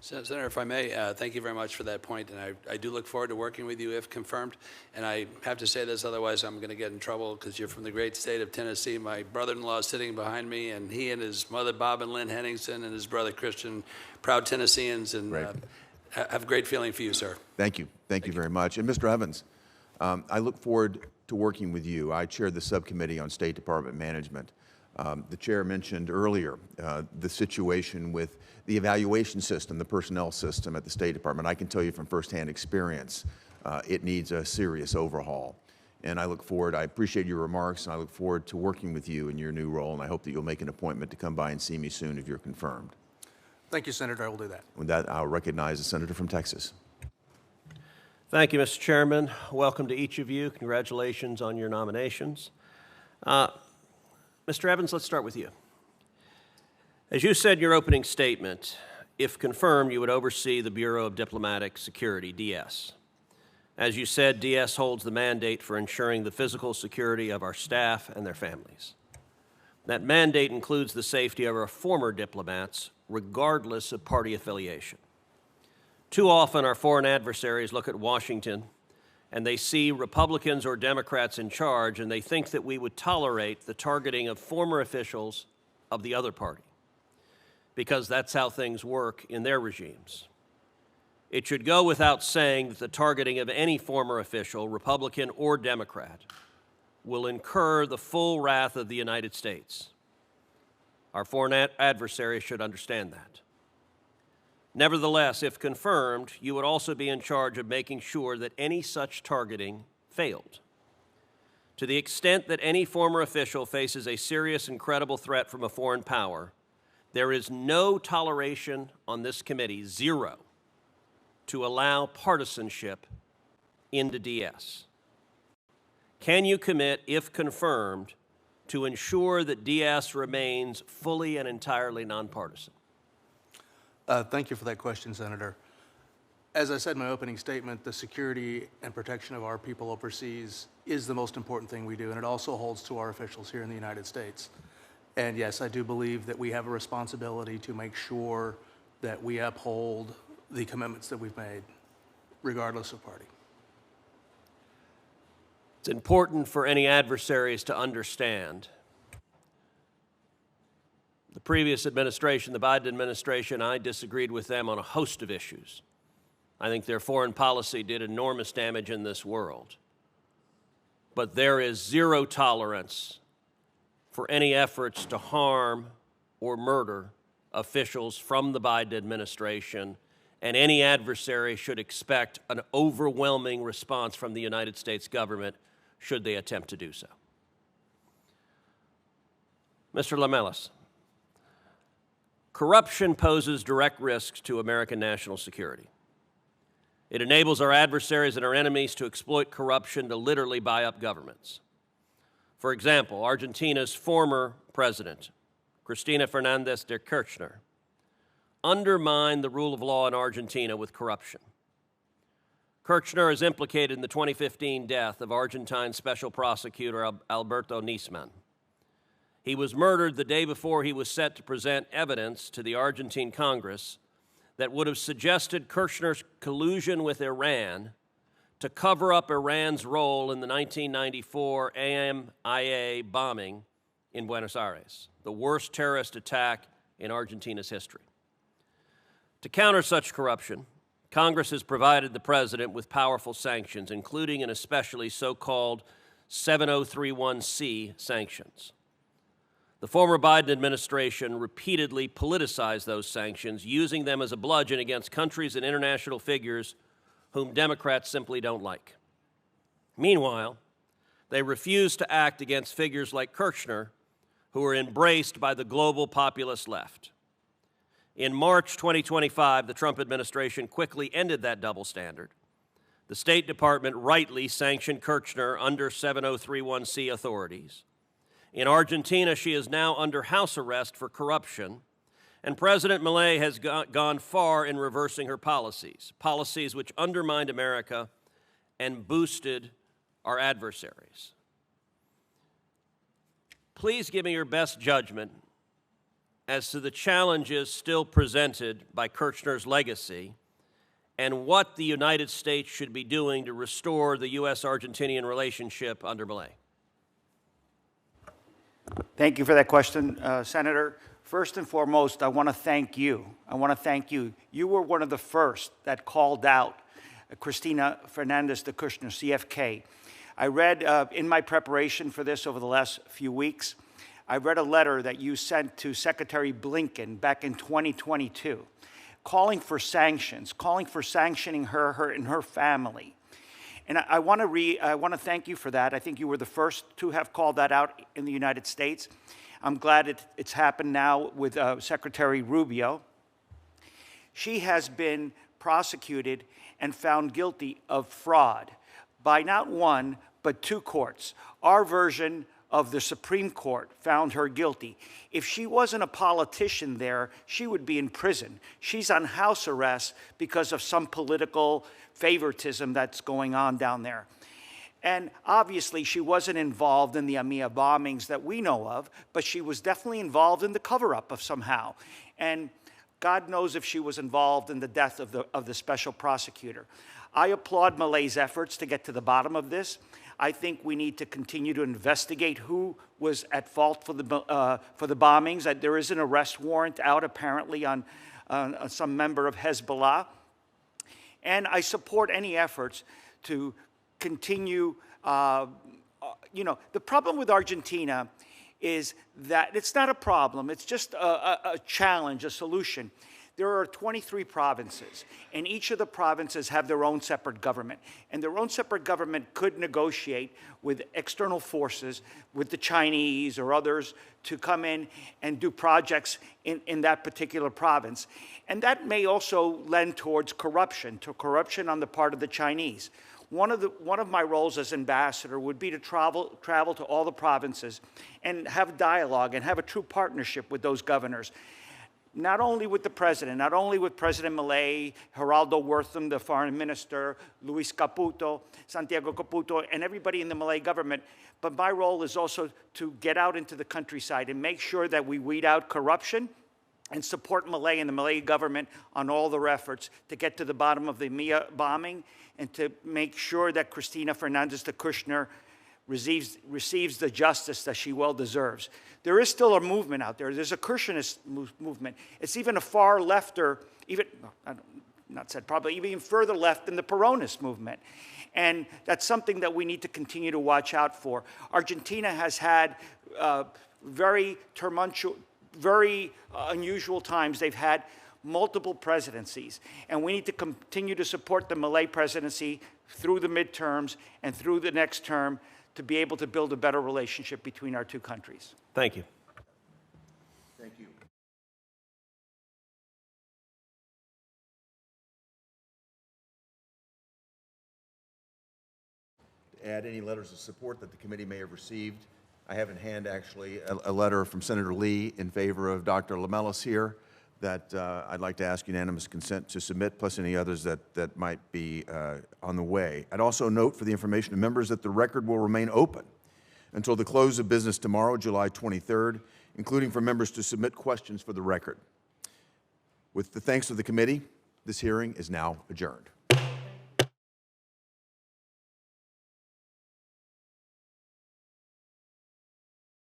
Senator, if I may, thank you very much for that point, and I do look forward to working with you if confirmed. And I have to say this, otherwise I'm going to get in trouble because you're from the great state of Tennessee. My brother-in-law is sitting behind me, and he and his mother, Bob and Lynn Henningsen, and his brother, Christian, proud Tennesseans, and have a great feeling for you, sir. Thank you. Thank you very much. And Mr. Evans, I look forward to working with you. I chair the subcommittee on State Department management. The chair mentioned earlier the situation with the evaluation system, the personnel system at the State Department. I can tell you from firsthand experience, it needs a serious overhaul. And I look forward, I appreciate your remarks, and I look forward to working with you in your new role, and I hope that you'll make an appointment to come by and see me soon if you're confirmed. Thank you, Senator. I will do that. With that, I'll recognize the senator from Texas. Thank you, Mr. Chairman. Welcome to each of you. Congratulations on your nominations. Mr. Evans, let's start with you. As you said in your opening statement, if confirmed, you would oversee the Bureau of Diplomatic Security, DS. As you said, DS holds the mandate for ensuring the physical security of our staff and their families. That mandate includes the safety of our former diplomats, regardless of party affiliation. Too often, our foreign adversaries look at Washington and they see Republicans or Democrats in charge, and they think that we would tolerate the targeting of former officials of the other party, because that's how things work in their regimes. It should go without saying that the targeting of any former official, Republican or Democrat, will incur the full wrath of the United States. Our foreign adversaries should understand that. Nevertheless, if confirmed, you would also be in charge of making sure that any such targeting failed. To the extent that any former official faces a serious and credible threat from a foreign power, there is no toleration on this committee, zero, to allow partisanship into DS. Can you commit, if confirmed, to ensure that DS remains fully and entirely nonpartisan? Thank you for that question, Senator. As I said in my opening statement, the security and protection of our people overseas is the most important thing we do, and it also holds to our officials here in the United States. And yes, I do believe that we have a responsibility to make sure that we uphold the commitments that we've made, regardless of party. It's important for any adversaries to understand. The previous administration, the Biden administration, I disagreed with them on a host of issues. I think their foreign policy did enormous damage in this world. But there is zero tolerance for any efforts to harm or murder officials from the Biden administration and any adversary should expect an overwhelming response from the United States government should they attempt to do so. Mr. Lamelas, corruption poses direct risks to American national security. It enables our adversaries and our enemies to exploit corruption to literally buy up governments. For example, Argentina's former president, Cristina Fernández de Kirchner, undermined the rule of law in Argentina with corruption. Kirchner is implicated in the 2015 death of Argentine Special Prosecutor Alberto Nisman. He was murdered the day before he was set to present evidence to the Argentine Congress that would have suggested Kirchner's collusion with Iran to cover up Iran's role in the 1994 AMIA bombing in Buenos Aires, the worst terrorist attack in Argentina's history. To counter such corruption, Congress has provided the President with powerful sanctions, including and especially so-called 7031C sanctions. The former Biden administration repeatedly politicized those sanctions, using them as a bludgeon against countries and international figures whom Democrats simply don't like. Meanwhile, they refuse to act against figures like Kirchner, who are embraced by the global populist left. In March 2025, the Trump administration quickly ended that double standard. The State Department rightly sanctioned Kirchner under 7031C authorities. In Argentina, she is now under house arrest for corruption, and President Milei has gone far in reversing her policies which undermined America and boosted our adversaries. Please give me your best judgment as to the challenges still presented by Kirchner's legacy and what the United States should be doing to restore the U.S.-Argentinian relationship under Milei. Thank you for that question, Senator. First and foremost, I want to thank you. You were one of the first that called out Cristina Fernández de Kirchner, CFK. I read in my preparation for this over the last few weeks, I read a letter that you sent to Secretary Blinken back in 2022, calling for sanctions, calling for sanctioning her and her family. And I want to thank you for that. I think you were the first to have called that out in the United States. I'm glad it's happened now with Secretary Rubio. She has been prosecuted and found guilty of fraud by not one, but two courts. Our version of the Supreme Court found her guilty. If she wasn't a politician there, she would be in prison. She's on house arrest because of some political favoritism that's going on down there. And obviously, she wasn't involved in the AMIA bombings that we know of, but she was definitely involved in the cover-up of somehow. And God knows if she was involved in the death of the special prosecutor. I applaud Milei's efforts to get to the bottom of this. I think we need to continue to investigate who was at fault for the bombings. There is an arrest warrant out apparently on some member of Hezbollah. And I support any efforts to continue, the problem with Argentina is that it's not a problem, it's just a challenge, a solution. There are 23 provinces, and each of the provinces have their own separate government. And their own separate government could negotiate with external forces, with the Chinese or others, to come in and do projects in that particular province. And that may also lend towards corruption on the part of the Chinese. One of my roles as ambassador would be to travel to all the provinces and have dialogue and have a true partnership with those governors. Not only with the president, not only with President Milei, Geraldo Wortham, the foreign minister, Luis Caputo, Santiago Caputo, and everybody in the Milei government, but my role is also to get out into the countryside and make sure that we weed out corruption and support Milei and the Milei government on all their efforts to get to the bottom of the AMIA bombing and to make sure that Cristina Fernández de Kirchner receives the justice that she well deserves. There is still a movement out there. There's a Kirchnerist movement. It's even a far lefter, probably even further left than the Peronist movement. And that's something that we need to continue to watch out for. Argentina has had very unusual times. They've had multiple presidencies. And we need to continue to support the Malay presidency through the midterms and through the next term to be able to build a better relationship between our two countries. Thank you. Thank you. To add any letters of support that the committee may have received, I have in hand actually a letter from Senator Lee in favor of Dr. Lamelas here that I'd like to ask unanimous consent to submit, plus any others that might be on the way. I'd also note for the information of members that the record will remain open until the close of business tomorrow, July 23rd, including for members to submit questions for the record. With the thanks of the committee, this hearing is now adjourned.